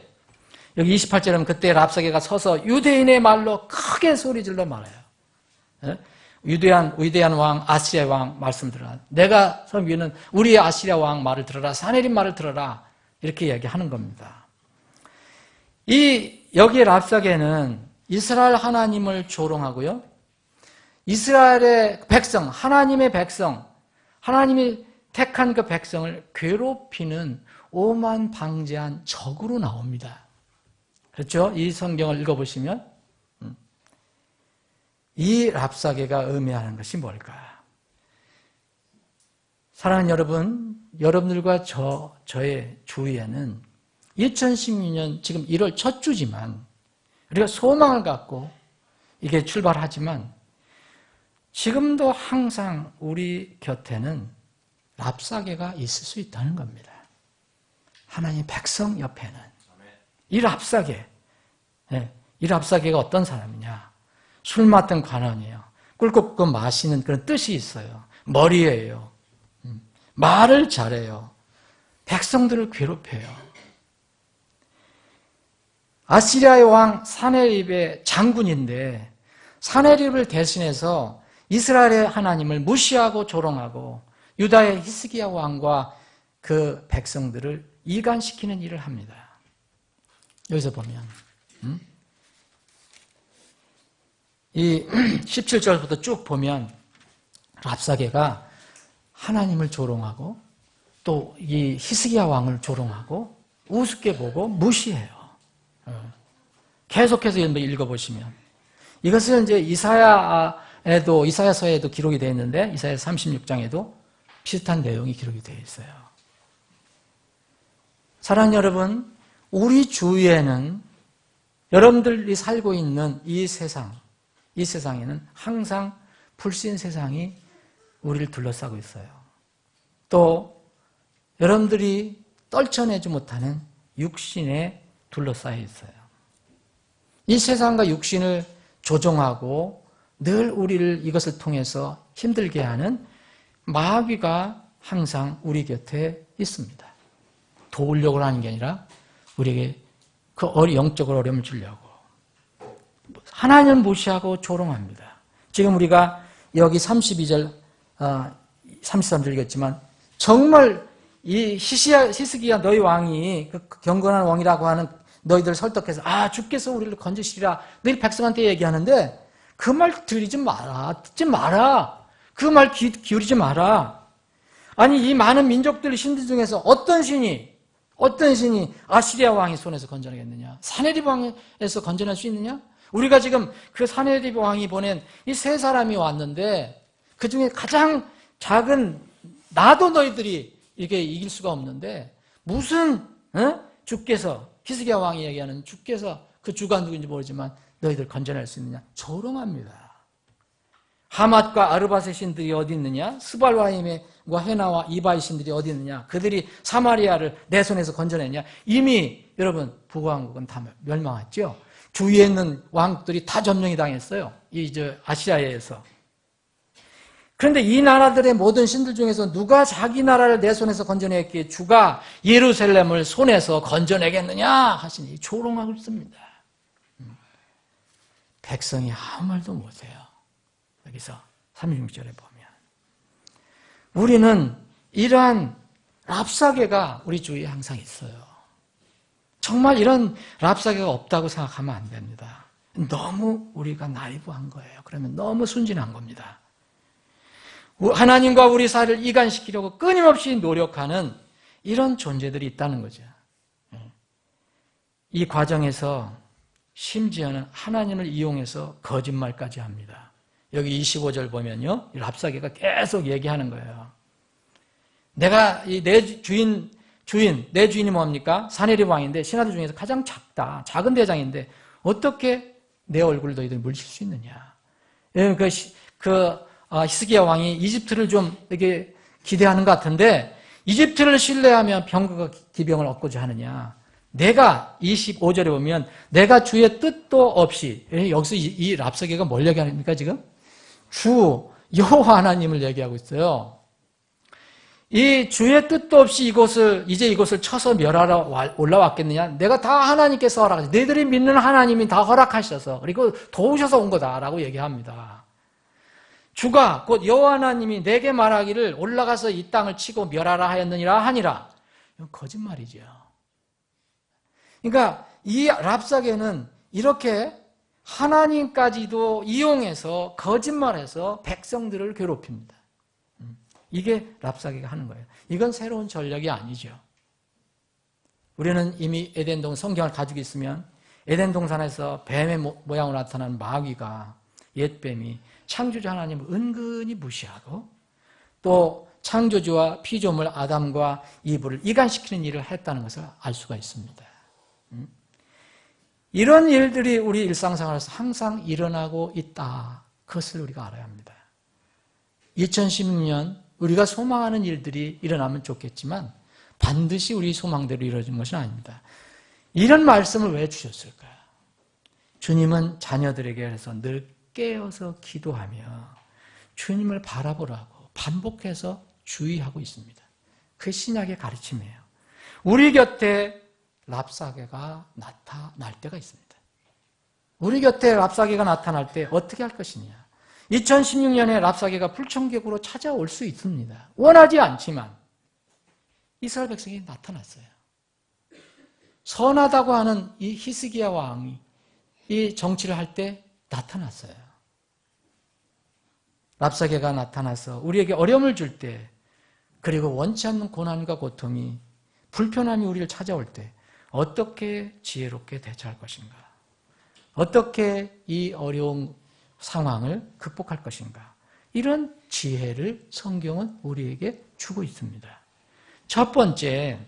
여기 28절은 그때 랍사게가 서서 유대인의 말로 크게 소리질러 말해요. 위대한 왕 아시리아 왕 말씀 들어라. 내가 서 위에는 우리의 아시리아 왕 말을 들어라. 사네립 말을 들어라. 이렇게 이야기하는 겁니다. 여기에 랍사게는 이스라엘 하나님을 조롱하고요. 이스라엘의 백성, 하나님의 백성, 하나님이 택한 그 백성을 괴롭히는 오만방제한 적으로 나옵니다. 그렇죠? 이 성경을 읽어보시면 이 랍사게가 의미하는 것이 뭘까? 사랑하는 여러분, 여러분들과 저의 주위에는 2016년 지금 1월 첫 주지만 우리가 소망을 갖고 이게 출발하지만 지금도 항상 우리 곁에는 랍사게가 있을 수 있다는 겁니다. 하나님 백성 옆에는 이 랍사게, 이 랍사게가 어떤 사람이냐? 술 맡은 관원이에요. 꿀꺽꿀꺽 마시는 그런 뜻이 있어요. 머리예요. 말을 잘해요. 백성들을 괴롭혀요. 아시리아의 왕 사네립의 장군인데 사네립을 대신해서 이스라엘의 하나님을 무시하고 조롱하고 유다의 히스기야 왕과 그 백성들을 이간시키는 일을 합니다. 여기서 보면 이 17절부터 쭉 보면 랍사게가 하나님을 조롱하고 또 이 히스기야 왕을 조롱하고 우습게 보고 무시해요. 계속해서 읽어보시면 이것을 이제 이사야서에도 기록이 되어 있는데 이사야 36장에도 비슷한 내용이 기록이 되어 있어요. 사랑하는 여러분, 우리 주위에는 여러분들이 살고 있는 이 세상에는 항상 불신 세상이 우리를 둘러싸고 있어요. 또 여러분들이 떨쳐내지 못하는 육신에 둘러싸여 있어요. 이 세상과 육신을 조종하고 늘 우리를 이것을 통해서 힘들게 하는 마귀가 항상 우리 곁에 있습니다. 도우려고 하는 게 아니라 우리에게 그 영적으로 어려움을 주려고. 하나님을 무시하고 조롱합니다. 지금 우리가 여기 32절, 33절 읽었지만 정말 이 히스기야 너희 왕이 그 경건한 왕이라고 하는 너희들 설득해서 주께서 우리를 건지시리라 너희 백성한테 얘기하는데 그 말 들이지 마라. 듣지 마라. 그 말 기울이지 마라. 아니 이 많은 민족들 신들 중에서 어떤 신이 아시리아 왕의 손에서 건져내겠느냐? 사네립 왕에서 건져낼 수 있느냐? 우리가 지금 그 사네립 왕이 보낸 이 세 사람이 왔는데 그 중에 가장 작은 나도 너희들이 이게 이길 수가 없는데 무슨 주께서 히스기야 왕이 얘기하는 주께서 그 주가 누구인지 모르지만 너희들 건져낼 수 있느냐? 조롱합니다. 하맛과 아르바의 신들이 어디 있느냐? 스발와임과 헤나와 이바의 신들이 어디 있느냐? 그들이 사마리아를 내 손에서 건져냈냐? 이미 여러분 북왕국은 다 멸망했죠. 주위에 있는 왕국들이 다 점령이 당했어요. 아시아에서. 그런데 이 나라들의 모든 신들 중에서 누가 자기 나라를 내 손에서 건져냈기에 주가 예루살렘을 손에서 건져내겠느냐 하시니 조롱하고 있습니다. 백성이 아무 말도 못해요. 여기서 36절에 보면 우리는 이러한 랍사게가 우리 주위에 항상 있어요. 정말 이런 랍사게가 없다고 생각하면 안 됩니다. 너무 우리가 나이브한 거예요. 그러면 너무 순진한 겁니다. 하나님과 우리 사이를 이간시키려고 끊임없이 노력하는 이런 존재들이 있다는 거죠. 이 과정에서 심지어는 하나님을 이용해서 거짓말까지 합니다. 여기 25절 보면요, 랍사게가 계속 얘기하는 거예요. 내가 내 주인이 뭡니까? 사네립 왕인데 신하들 중에서 가장 작은 대장인데 어떻게 내 얼굴을 너희들 물칠 수 있느냐? 히스기야 왕이 이집트를 좀 이렇게 기대하는 것 같은데 이집트를 신뢰하며 병거가 기병을 얻고자 하느냐? 내가 25절에 보면 내가 주의 뜻도 없이, 여기서 이 랍사게가 뭘 얘기합니까 지금? 주 여호와 하나님을 얘기하고 있어요. 이 주의 뜻도 없이 이것을 쳐서 멸하러 올라왔겠느냐? 내가 다 하나님께서 허락하셔서, 너희들이 믿는 하나님이 다 허락하셔서 그리고 도우셔서 온 거다라고 얘기합니다. 주가 곧 여호와 하나님이 내게 말하기를 올라가서 이 땅을 치고 멸하라 하였느니라 하니라. 이건 거짓말이죠. 그러니까 이 랍사게는 이렇게 하나님까지도 이용해서 거짓말해서 백성들을 괴롭힙니다. 이게 랍사게가 하는 거예요. 이건 새로운 전략이 아니죠. 우리는 이미 에덴동 성경을 가지고 있으면 에덴 동산에서 뱀의 모양으로 나타난 마귀가, 옛뱀이 창조주 하나님을 은근히 무시하고 또 창조주와 피조물 아담과 이브를 이간시키는 일을 했다는 것을 알 수가 있습니다. 이런 일들이 우리 일상생활에서 항상 일어나고 있다. 그것을 우리가 알아야 합니다. 2016년 우리가 소망하는 일들이 일어나면 좋겠지만 반드시 우리 소망대로 이루어진 것은 아닙니다. 이런 말씀을 왜 주셨을까요? 주님은 자녀들에게 해서 늘 깨어서 기도하며 주님을 바라보라고 반복해서 주의하고 있습니다. 그 신약의 가르침이에요. 우리 곁에 랍사게가 나타날 때가 있습니다. 우리 곁에 랍사게가 나타날 때 어떻게 할 것이냐? 2016년에 랍사게가 불청객으로 찾아올 수 있습니다. 원하지 않지만 이스라엘 백성이 나타났어요. 선하다고 하는 이 히스기야 왕이 이 정치를 할 때 나타났어요. 랍사게가 나타나서 우리에게 어려움을 줄 때, 그리고 원치 않는 고난과 고통이, 불편함이 우리를 찾아올 때 어떻게 지혜롭게 대처할 것인가? 어떻게 이 어려운 상황을 극복할 것인가? 이런 지혜를 성경은 우리에게 주고 있습니다. 첫 번째,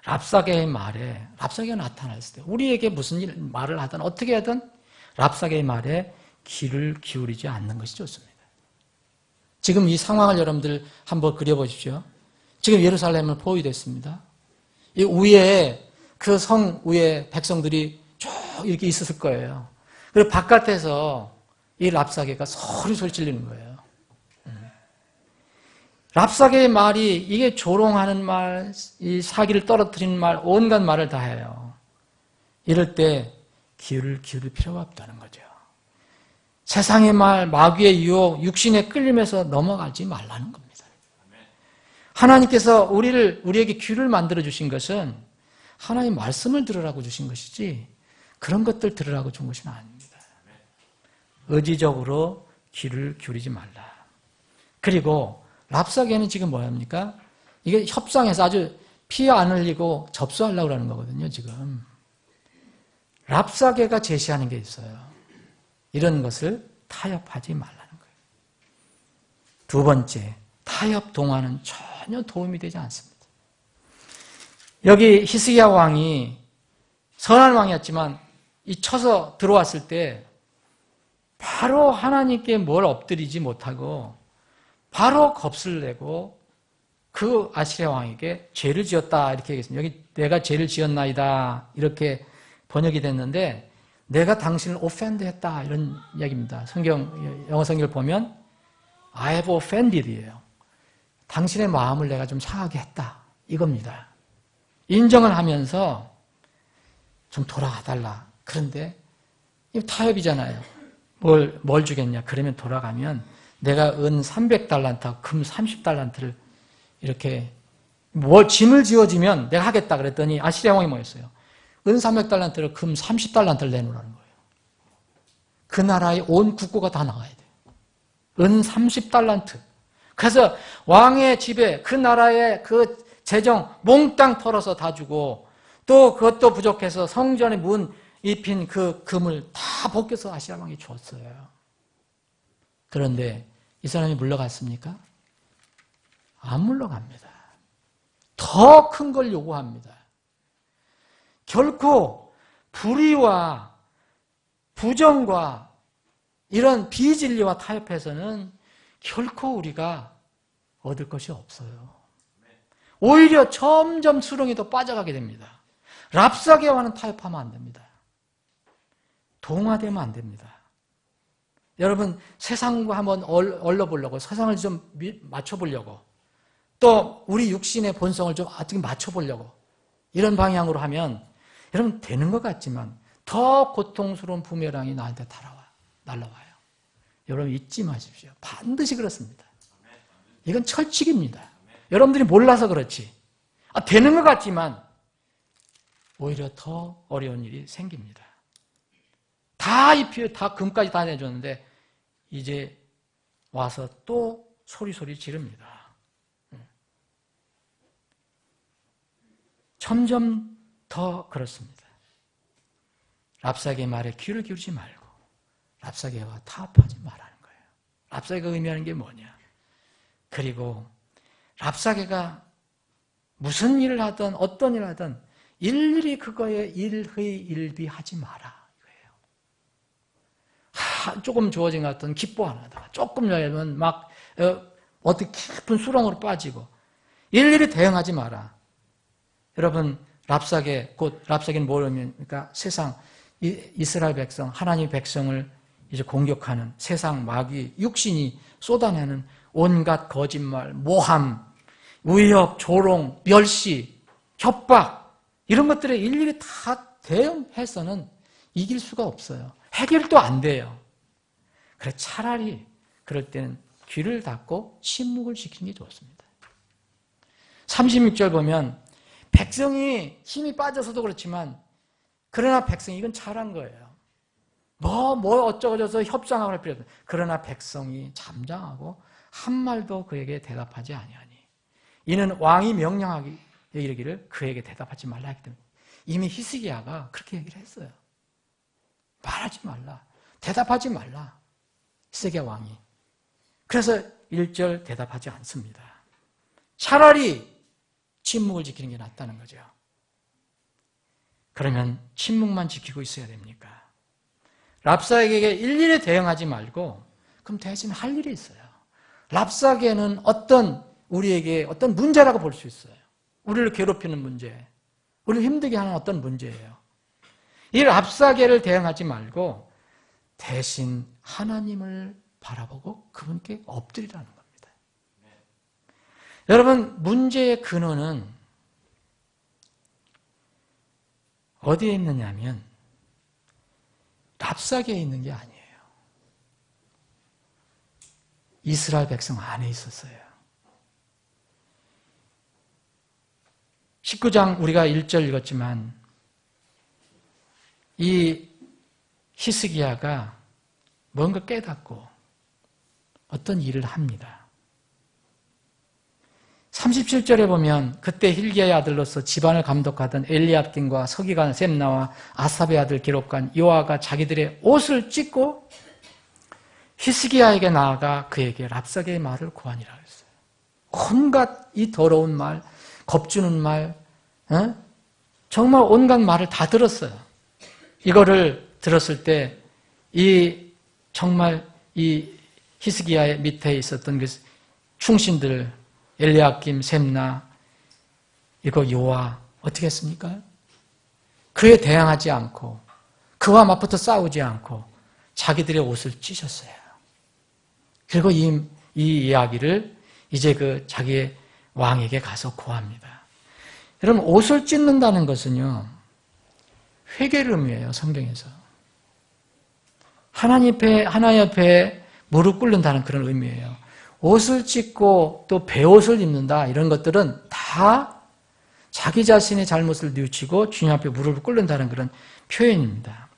랍사게의 말에, 랍사게가 나타났을 때 우리에게 무슨 말을 하든 어떻게 하든 랍사게의 말에 귀를 기울이지 않는 것이 좋습니다. 지금 이 상황을 여러분들 한번 그려보십시오. 지금 예루살렘은 포위됐습니다. 이 위에, 그 성 위에 백성들이 쭉 이렇게 있었을 거예요. 그리고 바깥에서 이 랍사게가 소리 질리는 거예요. 랍사게의 말이, 이게 조롱하는 말, 이 사기를 떨어뜨리는 말, 온갖 말을 다 해요. 이럴 때 귀를 기울일 필요가 없다는 거죠. 세상의 말, 마귀의 유혹, 육신의 끌림에서 넘어가지 말라는 겁니다. 하나님께서 우리에게 귀를 만들어 주신 것은 하나님의 말씀을 들으라고 주신 것이지 그런 것들 들으라고 준 것은 아닙니다. 의지적으로 귀를 기울이지 말라. 그리고 랍사게는 지금 뭐합니까? 이게 협상에서 아주 피 안 흘리고 접수하려고 하는 거거든요, 지금. 랍사게가 제시하는 게 있어요. 이런 것을 타협하지 말라는 거예요. 두 번째, 타협 동화는 전혀 도움이 되지 않습니다. 여기 히스기야 왕이 선한 왕이었지만 이 쳐서 들어왔을 때 바로 하나님께 뭘 엎드리지 못하고 바로 겁을 내고 그 아시리아 왕에게 죄를 지었다 이렇게 얘기했습니다. 여기 내가 죄를 지었나이다 이렇게 번역이 됐는데 내가 당신을 offend 했다 이런 이야기입니다. 영어 성경을 보면 I have offended이에요. 당신의 마음을 내가 좀 상하게 했다 이겁니다. 인정을 하면서 좀 돌아가달라. 그런데 이거 타협이잖아요. 뭘 주겠냐? 그러면 돌아가면 내가 은 300달란트, 금 30달란트를 이렇게 짐을 지어주면 내가 하겠다 그랬더니 아시리아 왕이 뭐였어요? 은 300달란트를 금 30달란트를 내놓으라는 거예요. 그 나라의 온 국고가 다 나가야 돼요. 은 30달란트. 그래서 왕의 집에 그 나라의 그 재정 몽땅 털어서 다 주고 또 그것도 부족해서 성전의 문 입힌 그 금을 다 벗겨서 아시아 왕이 줬어요. 그런데 이 사람이 물러갔습니까? 안 물러갑니다. 더 큰 걸 요구합니다. 결코 불의와 부정과 이런 비진리와 타협해서는 결코 우리가 얻을 것이 없어요. 오히려 점점 수렁이 더 빠져가게 됩니다. 랍사개와는 타협하면 안 됩니다. 동화되면 안 됩니다. 여러분 세상과 한번 얼러보려고 세상을 좀 맞춰보려고 또 우리 육신의 본성을 좀 어떻게 맞춰보려고 이런 방향으로 하면 여러분 되는 것 같지만 더 고통스러운 부메랑이 나한테 날아와요. 여러분 잊지 마십시오. 반드시 그렇습니다. 이건 철칙입니다. 여러분들이 몰라서 그렇지. 되는 것 같지만 오히려 더 어려운 일이 생깁니다. 다 입히고 다 금까지 다 내줬는데 이제 와서 또 소리 지릅니다. 점점 더 그렇습니다. 랍사개의 말에 귀를 기울이지 말고 랍사개와 타협하지 말라는 거예요. 랍사개가 의미하는 게 뭐냐? 그리고 랍사개가 무슨 일을 하든 어떤 일을 하든 일일이 그거에 일희일비하지 마라 이거예요. 조금 주어진 것 같은 기뻐 안 하다가 조금 열면 막 어떻게 깊은 수렁으로 빠지고 일일이 대응하지 마라. 여러분 랍사개 곧 랍사개는 뭐냐니까 세상 이스라엘 백성 하나님 백성을 이제 공격하는 세상 마귀 육신이 쏟아내는 온갖 거짓말, 모함, 위협, 조롱, 멸시, 협박 이런 것들에 일일이 다 대응해서는 이길 수가 없어요. 해결도 안 돼요. 그래 차라리 그럴 때는 귀를 닫고 침묵을 지키는 게 좋습니다. 36절 보면 백성이 힘이 빠져서도 그렇지만 그러나 백성이 이건 잘한 거예요. 뭐 어쩌고저쩌고 협상하고 할 필요 없어요. 그러나 백성이 잠잠하고 한 말도 그에게 대답하지 아니하니 이는 왕이 명령하기 이르기를 그에게 대답하지 말라 했기 때문에 이미 히스기야가 그렇게 얘기를 했어요. 말하지 말라. 대답하지 말라. 히스기야 왕이. 그래서 1절 대답하지 않습니다. 차라리 침묵을 지키는 게 낫다는 거죠. 그러면 침묵만 지키고 있어야 됩니까? 랍사개에게 일일이 대응하지 말고 그럼 대신 할 일이 있어요. 랍사개는 우리에게 어떤 문제라고 볼 수 있어요. 우리를 괴롭히는 문제, 우리를 힘들게 하는 어떤 문제예요. 이 랍사개를 대응하지 말고 대신 하나님을 바라보고 그분께 엎드리라는 겁니다. 여러분 문제의 근원은 어디에 있느냐면 랍사개에 있는 게 아니에요. 이스라엘 백성 안에 있었어요. 19장 우리가 1절 읽었지만 이 히스기야가 뭔가 깨닫고 어떤 일을 합니다. 37절에 보면 그때 hil기야의 아들로서 집안을 감독하던 엘리압딘과 서기관 셈나와 아삽의 아들 기록관 요아가 자기들의 옷을 찢고 히스기야에게 나아가 그에게 랍사개의 말을 구하니라 했어요. 온갖 이 더러운 말, 겁주는 말, 정말 온갖 말을 다 들었어요. 이거를 들었을 때 정말 이 히스기야의 밑에 있었던 그 충신들 엘리야김, 셈나, 이거 요아 어떻게 했습니까? 그에 대항하지 않고 그와 맞붙어 싸우지 않고 자기들의 옷을 찢었어요. 그리고 이 이야기를 이제 자기의 왕에게 가서 고합니다. 여러분 옷을 찢는다는 것은요 회개를 의미해요. 성경에서 하나님 앞에 무릎 꿇는다는 그런 의미예요. 옷을 찢고 또 베옷을 입는다 이런 것들은 다 자기 자신의 잘못을 뉘우치고 주님 앞에 무릎을 꿇는다는 그런 표현입니다.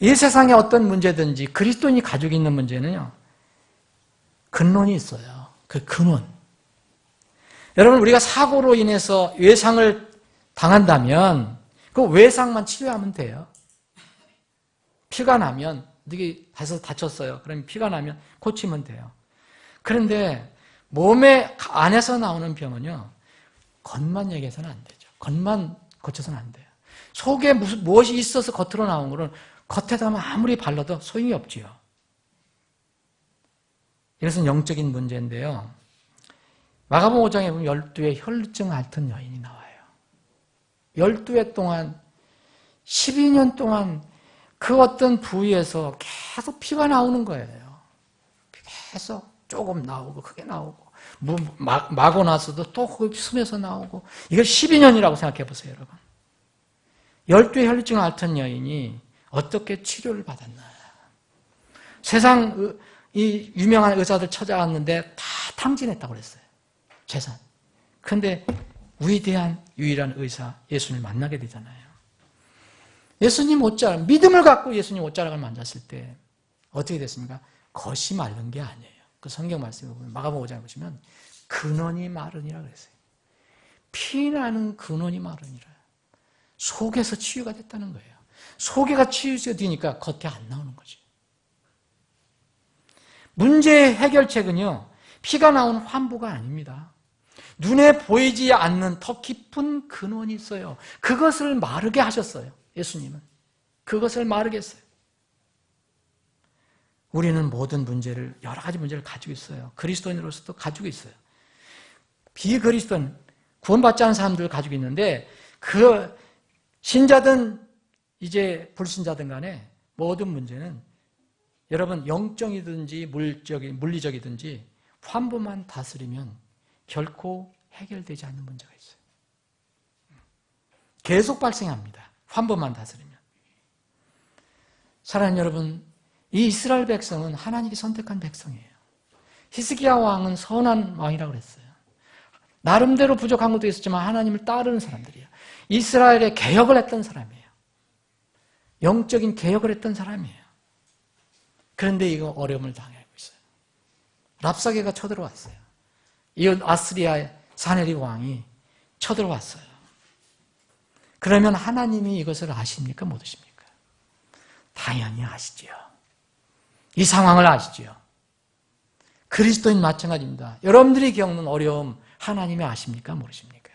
이 세상에 어떤 문제든지 그리스도인이 가지고 있는 문제는요 근원이 있어요. 그 근원. 여러분, 우리가 사고로 인해서 외상을 당한다면 그 외상만 치료하면 돼요. 피가 나면, 어디 가서 다쳤어요. 그러면 피가 나면 고치면 돼요. 그런데 몸의 안에서 나오는 병은요, 겉만 얘기해서는 안 되죠. 겉만 고쳐서는 안 돼요. 속에 무엇이 있어서 겉으로 나온 거는 겉에다 아무리 발라도 소용이 없지요. 이것은 영적인 문제인데요. 마가복음 5장에 보면 12의 혈루증 앓던 여인이 나와요. 12해 동안, 12년 동안 그 어떤 부위에서 계속 피가 나오는 거예요. 계속 조금 나오고 크게 나오고 마고 나서도 또 거기 숨에서 나오고, 이걸 12년이라고 생각해 보세요, 여러분. 12의 혈루증 앓던 여인이 어떻게 치료를 받았나. 세상 이 유명한 의사들 찾아왔는데 다 탕진했다고 그랬어요. 재산. 그런데 위대한 유일한 의사 예수님을 만나게 되잖아요. 예수님 옷자락, 믿음을 갖고 예수님 옷자락을 만졌을 때 어떻게 됐습니까? 겉이 마른 게 아니에요. 그 성경 말씀을 보면 마가복음 5장에 보시면 근원이 마르니라 그랬어요. 피나는 근원이 마르니라. 속에서 치유가 됐다는 거예요. 속에가 치유가 되니까 겉에 안 나오는 거죠. 문제의 해결책은요, 피가 나오는 환부가 아닙니다. 눈에 보이지 않는 더 깊은 근원이 있어요. 그것을 마르게 하셨어요. 예수님은. 그것을 마르게 했어요. 우리는 모든 문제를, 여러 가지 문제를 가지고 있어요. 그리스도인으로서도 가지고 있어요. 비그리스도인, 구원받지 않은 사람들을 가지고 있는데, 그 신자든 이제 불신자든 간에 모든 문제는 여러분 영적이든지 물리적이든지 환부만 다스리면 결코 해결되지 않는 문제가 있어요. 계속 발생합니다. 환부만 다스리면. 사랑하는 여러분, 이 이스라엘 백성은 하나님이 선택한 백성이에요. 히스기야 왕은 선한 왕이라고 그랬어요. 나름대로 부족한 것도 있었지만 하나님을 따르는 사람들이에요. 이스라엘의 개혁을 했던 사람이에요. 영적인 개혁을 했던 사람이에요. 그런데 이거 어려움을 당하고 있어요. 랍사게가 쳐들어왔어요. 이 아스리아의 사네립 왕이 쳐들어왔어요. 그러면 하나님이 이것을 아십니까? 못 아십니까? 당연히 아시지요. 이 상황을 아시지요. 그리스도인 마찬가지입니다. 여러분들이 겪는 어려움 하나님이 아십니까? 모르십니까?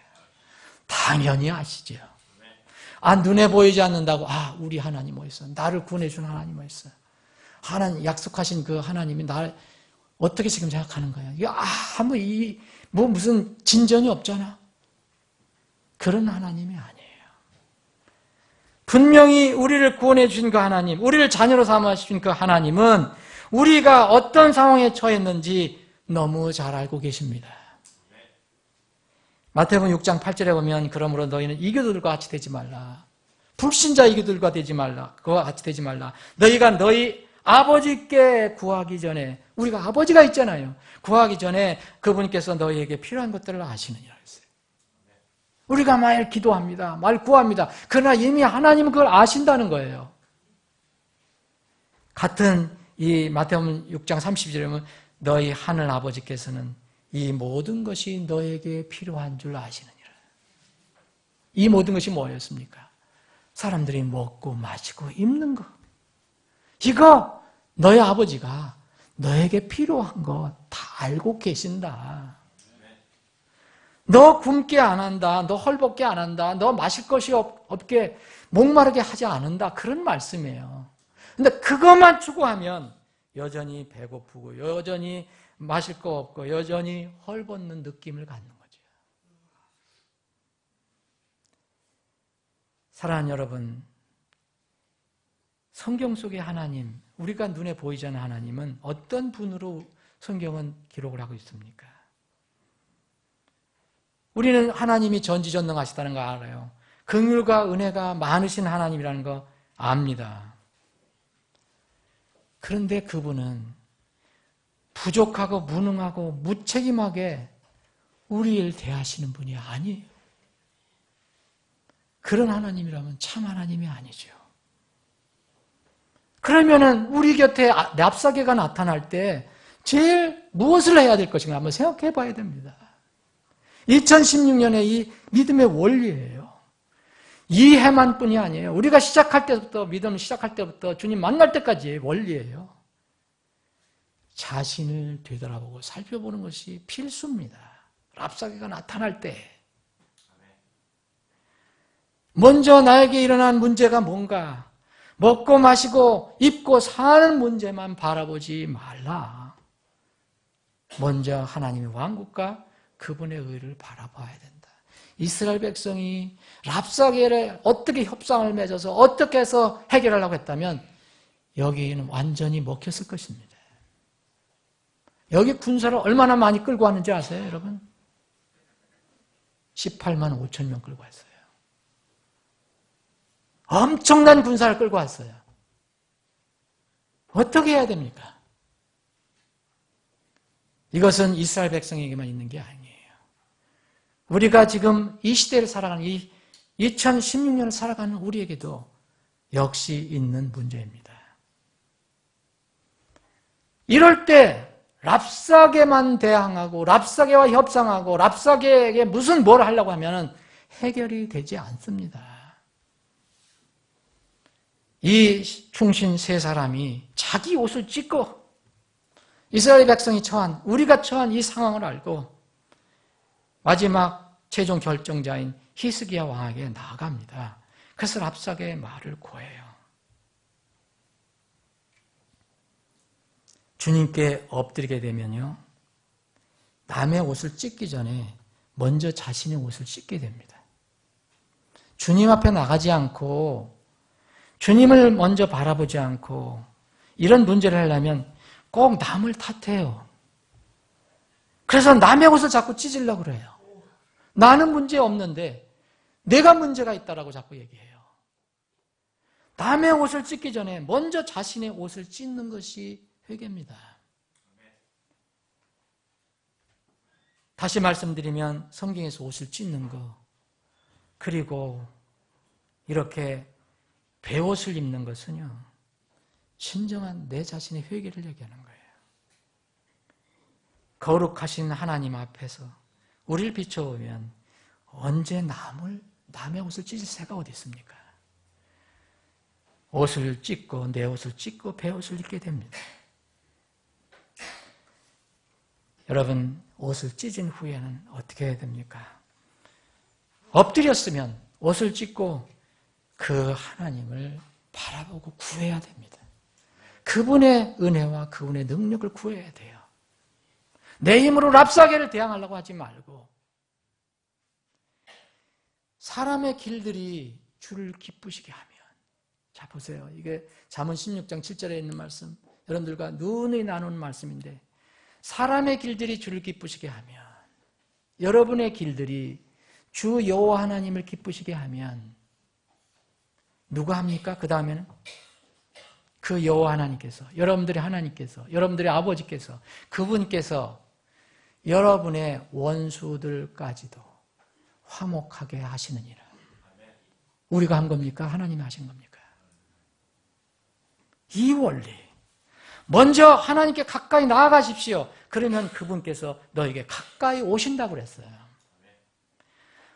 당연히 아시지요. 눈에 보이지 않는다고 우리 하나님 어딨어? 나를 구원해 준 하나님 어딨어? 하나님 약속하신 그 하나님이 날 어떻게 지금 생각하는 거야? 이게 무슨 진전이 없잖아. 그런 하나님이 아니에요. 분명히 우리를 구원해 주신 그 하나님, 우리를 자녀로 삼아 주신 그 하나님은 우리가 어떤 상황에 처했는지 너무 잘 알고 계십니다. 마태복음 6장 8절에 보면 그러므로 너희는 이교도들과 같이 되지 말라. 불신자 이교도들과 되지 말라. 그와 같이 되지 말라. 너희가 너희 아버지께 구하기 전에, 우리가 아버지가 있잖아요. 구하기 전에 그분께서 너희에게 필요한 것들을 아시느니라 했어요. 우리가 말 기도합니다. 말 구합니다. 그러나 이미 하나님은 그걸 아신다는 거예요. 같은 이 마태복음 6장 30절에 보면 너희 하늘 아버지께서는 이 모든 것이 너에게 필요한 줄 아시느니라. 이 모든 것이 뭐였습니까? 사람들이 먹고 마시고 입는 것. 이거 너희 아버지가 너에게 필요한 거 다 알고 계신다. 너 굶게 안 한다. 너 헐벗게 안 한다. 너 마실 것이 없게 목마르게 하지 않는다. 그런 말씀이에요. 근데 그것만 추구하면 여전히 배고프고 여전히 마실 거 없고 여전히 헐벗는 느낌을 갖는 거죠. 사랑하는 여러분, 성경 속의 하나님, 우리가 눈에 보이지 않는 하나님은 어떤 분으로 성경은 기록을 하고 있습니까? 우리는 하나님이 전지전능하시다는 거 알아요. 긍휼과 은혜가 많으신 하나님이라는 거 압니다. 그런데 그분은 부족하고 무능하고 무책임하게 우리를 대하시는 분이 아니에요. 그런 하나님이라면 참 하나님이 아니죠. 그러면은 우리 곁에 납사계가 나타날 때 제일 무엇을 해야 될 것인가 한번 생각해 봐야 됩니다. 2016년에 이 믿음의 원리예요. 이해만 뿐이 아니에요. 우리가 시작할 때부터, 믿음 시작할 때부터 주님 만날 때까지의 원리예요. 자신을 되돌아보고 살펴보는 것이 필수입니다. 랍사개가 나타날 때. 먼저 나에게 일어난 문제가 뭔가, 먹고 마시고 입고 사는 문제만 바라보지 말라. 먼저 하나님의 왕국과 그분의 의를 바라봐야 된다. 이스라엘 백성이 랍사개를 어떻게 협상을 맺어서 어떻게 해서 해결하려고 했다면 여기는 완전히 먹혔을 것입니다. 여기 군사를 얼마나 많이 끌고 왔는지 아세요, 여러분? 18만 5천 명 끌고 왔어요. 엄청난 군사를 끌고 왔어요. 어떻게 해야 됩니까? 이것은 이스라엘 백성에게만 있는 게 아니에요. 우리가 지금 이 시대를 살아가는, 이 2016년을 살아가는 우리에게도 역시 있는 문제입니다. 이럴 때 랍사개만 대항하고 랍사개와 협상하고 랍사개에게 무슨 뭘 하려고 하면 해결이 되지 않습니다. 이 충신 세 사람이 자기 옷을 찢고 이스라엘 백성이 처한, 우리가 처한 이 상황을 알고 마지막 최종 결정자인 히스기야 왕에게 나아갑니다. 그래서 랍사개의 말을 고해요. 주님께 엎드리게 되면요, 남의 옷을 찢기 전에 먼저 자신의 옷을 찢게 됩니다. 주님 앞에 나가지 않고 주님을 먼저 바라보지 않고 이런 문제를 하려면 꼭 남을 탓해요. 그래서 남의 옷을 자꾸 찢으려고 그래요. 나는 문제 없는데 내가 문제가 있다라고 자꾸 얘기해요. 남의 옷을 찢기 전에 먼저 자신의 옷을 찢는 것이 회개입니다. 다시 말씀드리면 성경에서 옷을 찢는 거, 그리고 이렇게 베옷을 입는 것은요, 진정한 내 자신의 회개를 얘기하는 거예요. 거룩하신 하나님 앞에서 우리를 비춰보면 언제 남의 옷을 찢을 새가 어디 있습니까? 옷을 찢고 내 옷을 찢고 베옷을 입게 됩니다. 여러분, 옷을 찢은 후에는 어떻게 해야 됩니까? 엎드렸으면 옷을 찢고 그 하나님을 바라보고 구해야 됩니다. 그분의 은혜와 그분의 능력을 구해야 돼요. 내 힘으로 랍사개를 대항하려고 하지 말고, 사람의 길들이 주를 기쁘시게 하면, 자 보세요. 이게 잠언 16장 7절에 있는 말씀, 여러분들과 누누이 나누는 말씀인데, 사람의 길들이 주를 기쁘시게 하면, 여러분의 길들이 주 여호와 하나님을 기쁘시게 하면 누가 합니까? 그 다음에는 그 여호와 하나님께서, 여러분들의 하나님께서, 여러분들의 아버지께서, 그분께서 여러분의 원수들까지도 화목하게 하시느니라. 우리가 한 겁니까? 하나님이 하신 겁니까? 이 원리, 먼저 하나님께 가까이 나아가십시오. 그러면 그분께서 너에게 가까이 오신다고 그랬어요.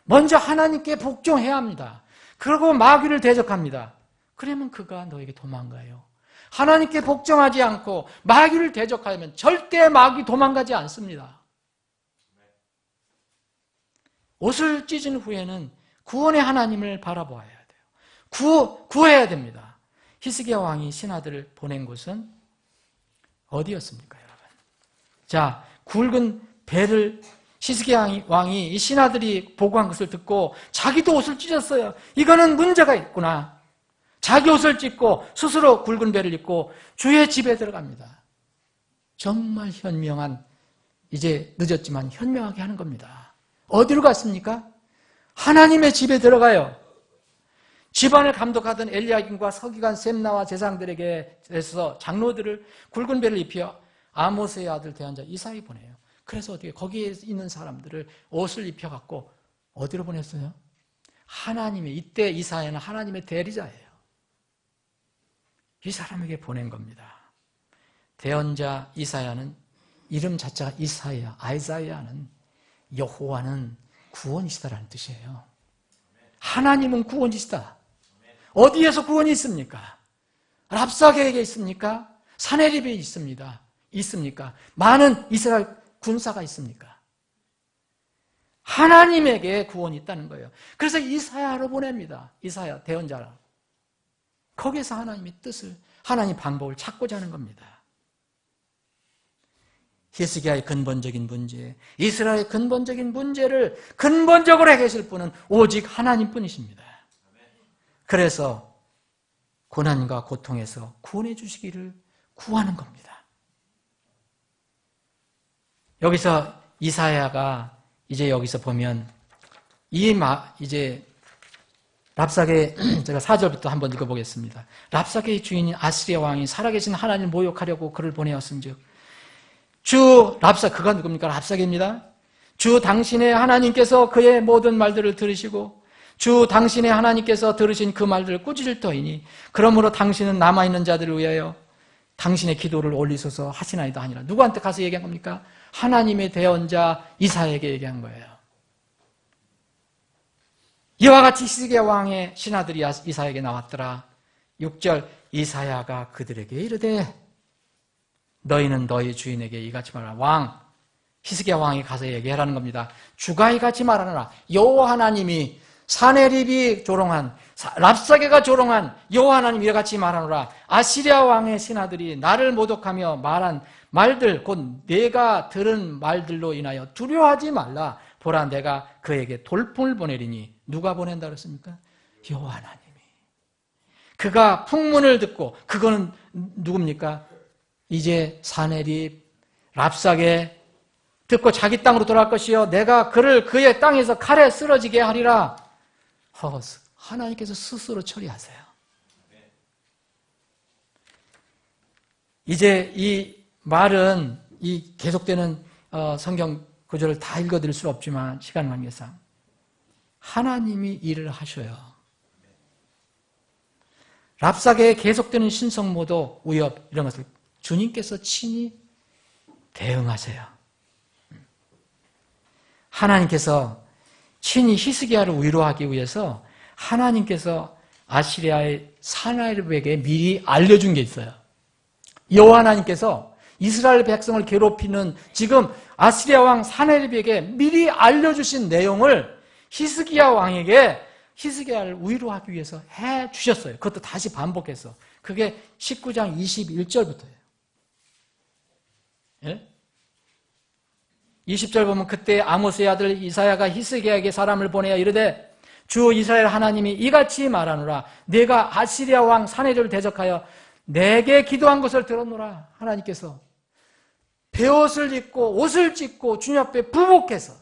먼저 하나님께 복종해야 합니다. 그리고 마귀를 대적합니다. 그러면 그가 너에게 도망가요. 하나님께 복종하지 않고 마귀를 대적하면 절대 마귀 도망가지 않습니다. 옷을 찢은 후에는 구원의 하나님을 바라보아야 돼요. 구해야 됩니다. 히스기야 왕이 신하들을 보낸 곳은 어디였습니까, 여러분? 자, 굵은 배를 히스기야 왕이 이 신하들이 보고한 것을 듣고 자기도 옷을 찢었어요. 이거는 문제가 있구나. 자기 옷을 찢고 스스로 굵은 배를 입고 주의 집에 들어갑니다. 정말 현명한, 이제 늦었지만 현명하게 하는 겁니다. 어디로 갔습니까? 하나님의 집에 들어가요. 집안을 감독하던 엘리야김과 서기관 셈나와 제사장들에게 대해서 장로들을 굵은 배를 입혀 아모스의 아들 대언자 이사이 보내요. 그래서 어떻게 거기에 있는 사람들을 옷을 입혀갖고 어디로 보냈어요? 하나님의, 이때 이사야는 하나님의 대리자예요. 이 사람에게 보낸 겁니다. 대언자 이사야는 이름 자체가 아이사야는 여호와는 구원이시다라는 뜻이에요. 하나님은 구원이시다. 어디에서 구원이 있습니까? 랍사게에게 있습니까? 사네립에 있습니다. 있습니까? 많은 이스라엘 군사가 있습니까? 하나님에게 구원이 있다는 거예요. 그래서 이사야로 보냅니다. 이사야 대언자라. 거기에서 하나님의 뜻을, 하나님 방법을 찾고자 하는 겁니다. 히스기야의 근본적인 문제, 이스라엘의 근본적인 문제를 근본적으로 해결하실 분은 오직 하나님뿐이십니다. 그래서 고난과 고통에서 구원해 주시기를 구하는 겁니다. 여기서 이사야가 이제 여기서 보면 이제 랍사게 제가 4절부터 한번 읽어보겠습니다. 랍사게의 주인인 아시리아 왕이 살아계신 하나님을 모욕하려고 그를 보내었은즉 그가 누굽니까? 랍사게입니다. 주 당신의 하나님께서 그의 모든 말들을 들으시고 주 당신의 하나님께서 들으신 그 말들을 꾸짖을 터이니 그러므로 당신은 남아있는 자들을 위하여 당신의 기도를 올리소서 하시나이다 하니라. 누구한테 가서 얘기한 겁니까? 하나님의 대언자 이사야에게 얘기한 거예요. 이와 같이 히스기야 왕의 신하들이 이사야에게 나왔더라. 6절 이사야가 그들에게 이르되 너희는 너희 주인에게 이같이 말하라. 히스기야 왕이 가서 얘기하라는 겁니다. 주가 이같이 말하노라. 여호와 하나님이 사네립이 조롱한 랍사게가 조롱한 여호와 하나님이 이같이 말하노라. 아시리아 왕의 신하들이 나를 모독하며 말한 말들 곧 내가 들은 말들로 인하여 두려워하지 말라. 보라 내가 그에게 돌풍을 보내리니 누가 보낸다 그랬습니까? 여호와 하나님이. 그가 풍문을 듣고 그거는 누굽니까? 이제 사네립 랍사게 듣고 자기 땅으로 돌아갈 것이요 내가 그를 그의 땅에서 칼에 쓰러지게 하리라. 하나님께서 스스로 처리하세요. 이제 이 말은 이 계속되는 성경 구절을 다 읽어드릴 수 없지만 시간 관계상 하나님이 일을 하셔요. 랍사게의 계속되는 신성모독, 위협 이런 것을 주님께서 친히 대응하세요. 하나님께서 친히 히스기야를 위로하기 위해서 하나님께서 아시리아의 사네립에게 미리 알려준 게 있어요. 여호와 하나님께서 이스라엘 백성을 괴롭히는 지금 아시리아 왕 사네립에게 미리 알려주신 내용을 히스기야 왕에게 히스기야를 위로하기 위해서 해 주셨어요. 그것도 다시 반복해서. 그게 19장 21절부터예요. 예? 20절 보면 그때 아모스의 아들 이사야가 히스기야에게 사람을 보내어 이르되 주 이스라엘 하나님이 이같이 말하노라. 내가 아시리아 왕 사네립을 대적하여 내게 기도한 것을 들었노라. 하나님께서 베옷을 입고 옷을 찢고 주님 앞에 부복해서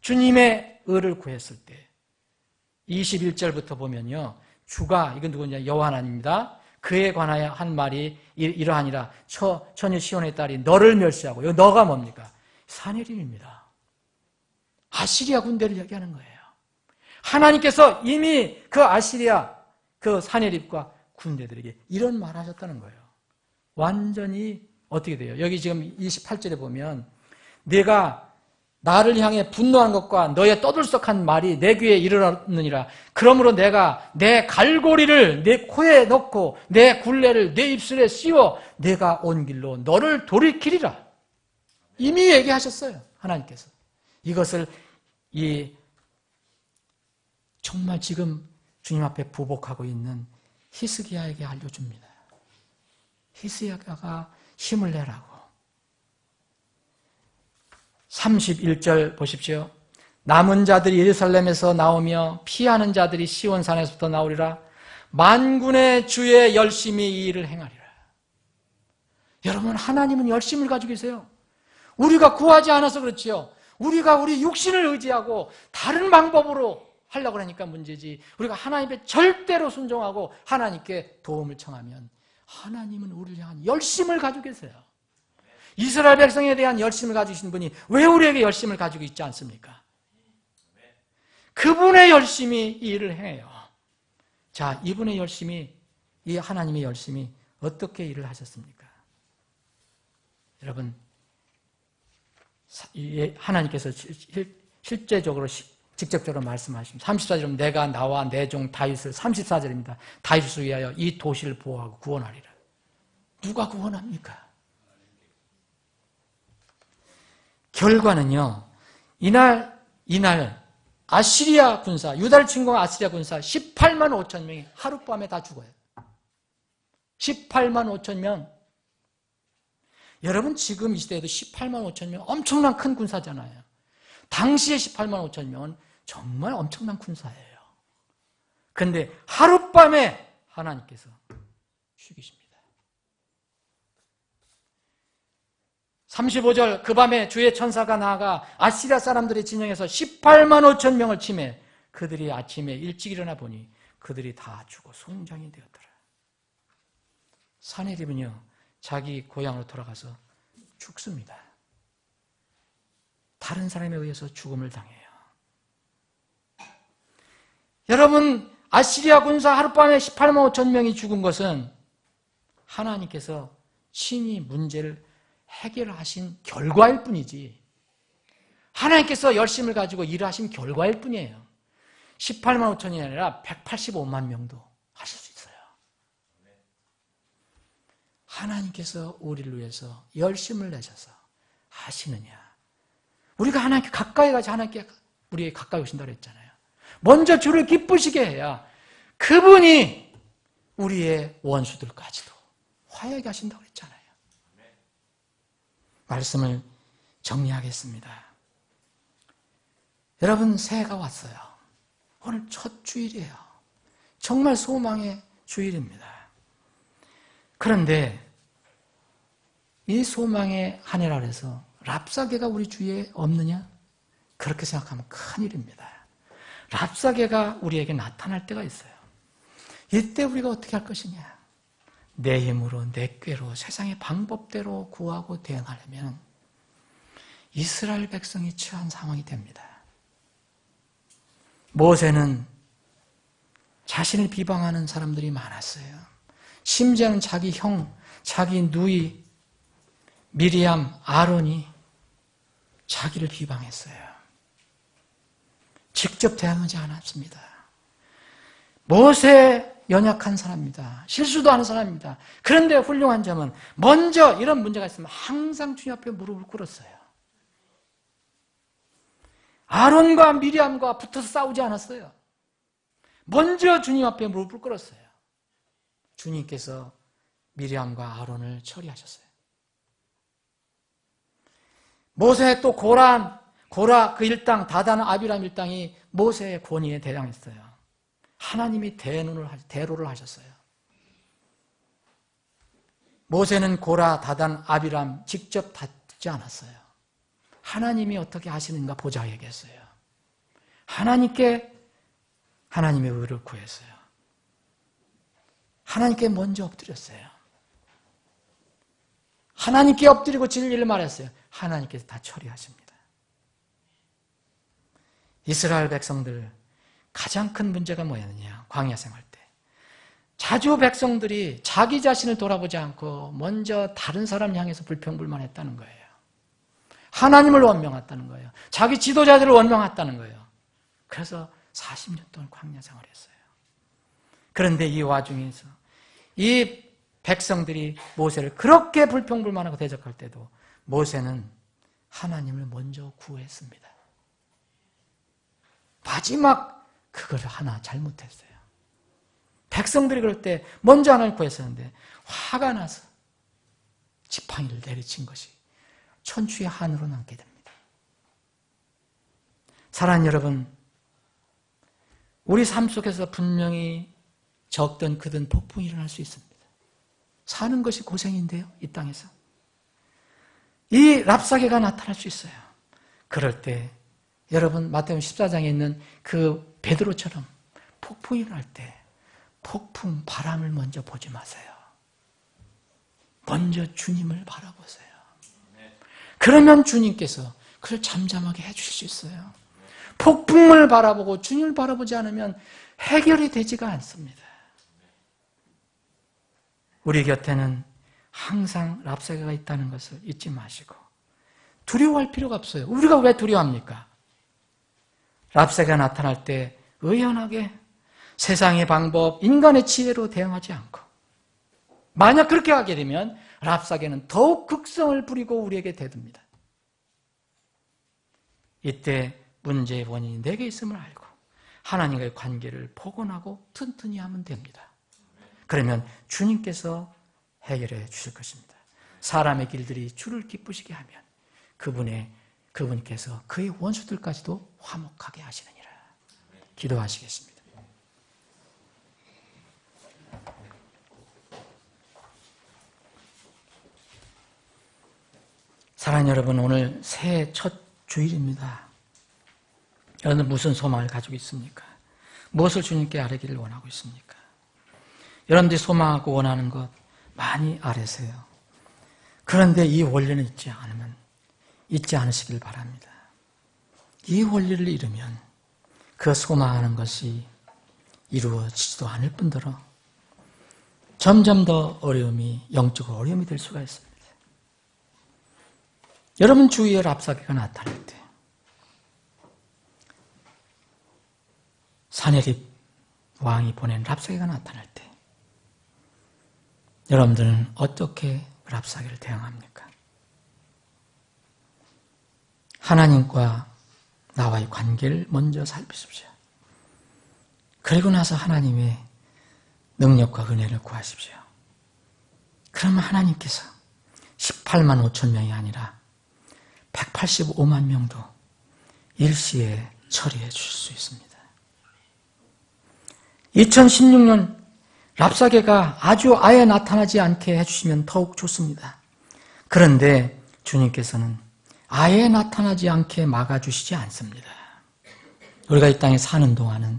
주님의 의를 구했을 때 21절부터 보면요. 주가 이건 누구냐? 여호와 하나님입니다. 그에 관하여 한 말이 이러하니라. 처녀 시온의 딸이 너를 멸시하고 여기 너가 뭡니까? 사네립입니다. 아시리아 군대를 얘기하는 거예요. 하나님께서 이미 그 아시리아 그 사네립과 군대들에게 이런 말 하셨다는 거예요. 완전히 어떻게 돼요? 여기 지금 28절에 보면 내가 나를 향해 분노한 것과 너의 떠들썩한 말이 내 귀에 이르렀느니라. 그러므로 내가 내 갈고리를 내 코에 넣고 내 굴레를 내 입술에 씌워 내가 온 길로 너를 돌이키리라. 이미 얘기하셨어요. 하나님께서. 이것을 정말 지금 주님 앞에 부복하고 있는 히스기야에게 알려줍니다. 히스기야가 힘을 내라고. 31절 보십시오. 남은 자들이 예루살렘에서 나오며 피하는 자들이 시온산에서부터 나오리라. 만군의 주의 열심히 이 일을 행하리라. 여러분, 하나님은 열심을 가지고 계세요. 우리가 구하지 않아서 그렇지요. 우리가 우리 육신을 의지하고 다른 방법으로 하려고 하니까 문제지. 우리가 하나님의 절대로 순종하고 하나님께 도움을 청하면 하나님은 우리를 향한 열심을 가지고 계세요. 이스라엘 백성에 대한 열심을 가지고 계신 분이 왜 우리에게 열심을 가지고 있지 않습니까? 그분의 열심이 이 일을 해요. 자, 이분의 열심이, 이 하나님의 열심이 어떻게 일을 하셨습니까? 여러분, 하나님께서 실제적으로 직접적으로 말씀하십니다. 34절은 내가 나와 내 종 다윗을 34절입니다. 다윗을 위하여 이 도시를 보호하고 구원하리라. 누가 구원합니까? 결과는요. 이날 아시리아 군사, 유다를 침공한 아시리아 군사 18만 5천 명이 하룻밤에 다 죽어요. 18만 5천 명. 여러분 지금 이 시대에도 18만 5천 명 엄청난 큰 군사잖아요. 당시에 18만 5천 명은 정말 엄청난 군사예요. 그런데 하룻밤에 하나님께서 죽이십니다. 35절 그 밤에 주의 천사가 나아가 아시리아 사람들의 진영에서 18만 5천 명을 치매 그들이 아침에 일찍 일어나 보니 그들이 다 죽어 송장이 되었더라. 사내립은요 자기 고향으로 돌아가서 죽습니다. 다른 사람에 의해서 죽음을 당해요. 여러분 아시리아 군사 하룻밤에 18만 5천 명이 죽은 것은 하나님께서 친히 문제를 해결하신 결과일 뿐이지 하나님께서 열심을 가지고 일하신 결과일 뿐이에요. 18만 5천이 아니라 185만 명도 하실 수 있어요. 하나님께서 우리를 위해서 열심을 내셔서 하시느냐. 우리가 하나님께 가까이 가지 하나님께 우리에게 가까이 오신다고 했잖아요. 먼저 주를 기쁘시게 해야 그분이 우리의 원수들까지도 화해하게 하신다고 했잖아요. 말씀을 정리하겠습니다. 여러분 새해가 왔어요. 오늘 첫 주일이에요. 정말 소망의 주일입니다. 그런데 이 소망의 한 해라 해서 랍사개가 우리 주위에 없느냐? 그렇게 생각하면 큰일입니다. 랍사개가 우리에게 나타날 때가 있어요. 이때 우리가 어떻게 할 것이냐? 내 힘으로 내 꾀로 세상의 방법대로 구하고 대응하려면 이스라엘 백성이 처한 상황이 됩니다. 모세는 자신을 비방하는 사람들이 많았어요. 심지어는 자기 형, 자기 누이 미리암, 아론이 자기를 비방했어요. 직접 대항하지 않았습니다. 모세 연약한 사람입니다. 실수도 하는 사람입니다. 그런데 훌륭한 점은 먼저 이런 문제가 있으면 항상 주님 앞에 무릎을 꿇었어요. 아론과 미리암과 붙어서 싸우지 않았어요. 먼저 주님 앞에 무릎을 꿇었어요. 주님께서 미리암과 아론을 처리하셨어요. 모세 또 고라 그 일당 다단 아비람 일당이 모세의 권위에 대항했어요. 하나님이 대로를 하셨어요. 모세는 고라 다단 아비람 직접 다투지 않았어요. 하나님이 어떻게 하시는가 보자 얘기했어요. 하나님께 하나님의 의를 구했어요. 하나님께 먼저 엎드렸어요. 하나님께 엎드리고 진리를 말했어요. 하나님께서 다 처리하십니다. 이스라엘 백성들 가장 큰 문제가 뭐였느냐? 광야 생활 때. 자주 백성들이 자기 자신을 돌아보지 않고 먼저 다른 사람 향해서 불평불만했다는 거예요. 하나님을 원망했다는 거예요. 자기 지도자들을 원망했다는 거예요. 그래서 40년 동안 광야 생활했어요. 그런데 이 와중에서 이 백성들이 모세를 그렇게 불평불만하고 대적할 때도 모세는 하나님을 먼저 구했습니다. 마지막 그걸 하나 잘못했어요. 백성들이 그럴 때 먼저 하나님을 구했었는데 화가 나서 지팡이를 내리친 것이 천추의 한으로 남게 됩니다. 사랑하는 여러분, 우리 삶 속에서 분명히 적든 크든 폭풍이 일어날 수 있습니다. 사는 것이 고생인데요, 이 땅에서. 이 랍사개가 나타날 수 있어요. 그럴 때 여러분 마태복음 14장에 있는 그 베드로처럼 폭풍이 일어날 때 폭풍, 바람을 먼저 보지 마세요. 먼저 주님을 바라보세요. 그러면 주님께서 그걸 잠잠하게 해주실 수 있어요. 폭풍을 바라보고 주님을 바라보지 않으면 해결이 되지가 않습니다. 우리 곁에는 항상 랍사개가 있다는 것을 잊지 마시고 두려워할 필요가 없어요. 우리가 왜 두려워합니까? 랍사개가 나타날 때 의연하게 세상의 방법, 인간의 지혜로 대응하지 않고 만약 그렇게 하게 되면 랍사개는 더욱 극성을 부리고 우리에게 대듭니다. 이때 문제의 원인이 내게 있음을 알고 하나님과의 관계를 복원하고 튼튼히 하면 됩니다. 그러면 주님께서 해결해 주실 것입니다. 사람의 길들이 주를 기쁘시게 하면 그분께서 그의 원수들까지도 화목하게 하시느니라. 기도하시겠습니다. 사랑하는 여러분, 오늘 새해 첫 주일입니다. 여러분 무슨 소망을 가지고 있습니까? 무엇을 주님께 아뢰기를 원하고 있습니까? 여러분들이 소망하고 원하는 것 많이 아뢰세요. 그런데 이 원리는 잊지 않으시길 바랍니다. 이 원리를 잃으면 그 소망하는 것이 이루어지지도 않을 뿐더러 점점 더 영적으로 어려움이 될 수가 있습니다. 여러분 주위에 랍사개가 나타날 때 사네립 왕이 보낸 랍사개가 나타날 때 여러분들은 어떻게 랍사개를 대응합니까? 하나님과 나와의 관계를 먼저 살피십시오. 그리고 나서 하나님의 능력과 은혜를 구하십시오. 그러면 하나님께서 18만 5천 명이 아니라 185만 명도 일시에 처리해 주실 수 있습니다. 2016년 랍사개가 아예 나타나지 않게 해주시면 더욱 좋습니다. 그런데 주님께서는 아예 나타나지 않게 막아주시지 않습니다. 우리가 이 땅에 사는 동안은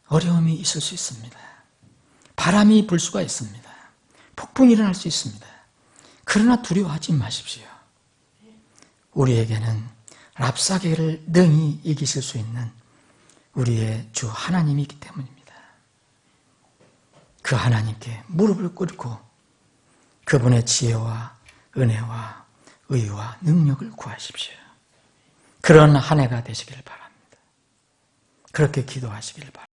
어려움이 있을 수 있습니다. 바람이 불 수가 있습니다. 폭풍이 일어날 수 있습니다. 그러나 두려워하지 마십시오. 우리에게는 랍사개를 능히 이기실 수 있는 우리의 주 하나님이 있기 때문입니다. 그 하나님께 무릎을 꿇고 그분의 지혜와 은혜와 의와 능력을 구하십시오. 그런 한 해가 되시길 바랍니다. 그렇게 기도하시길 바랍니다.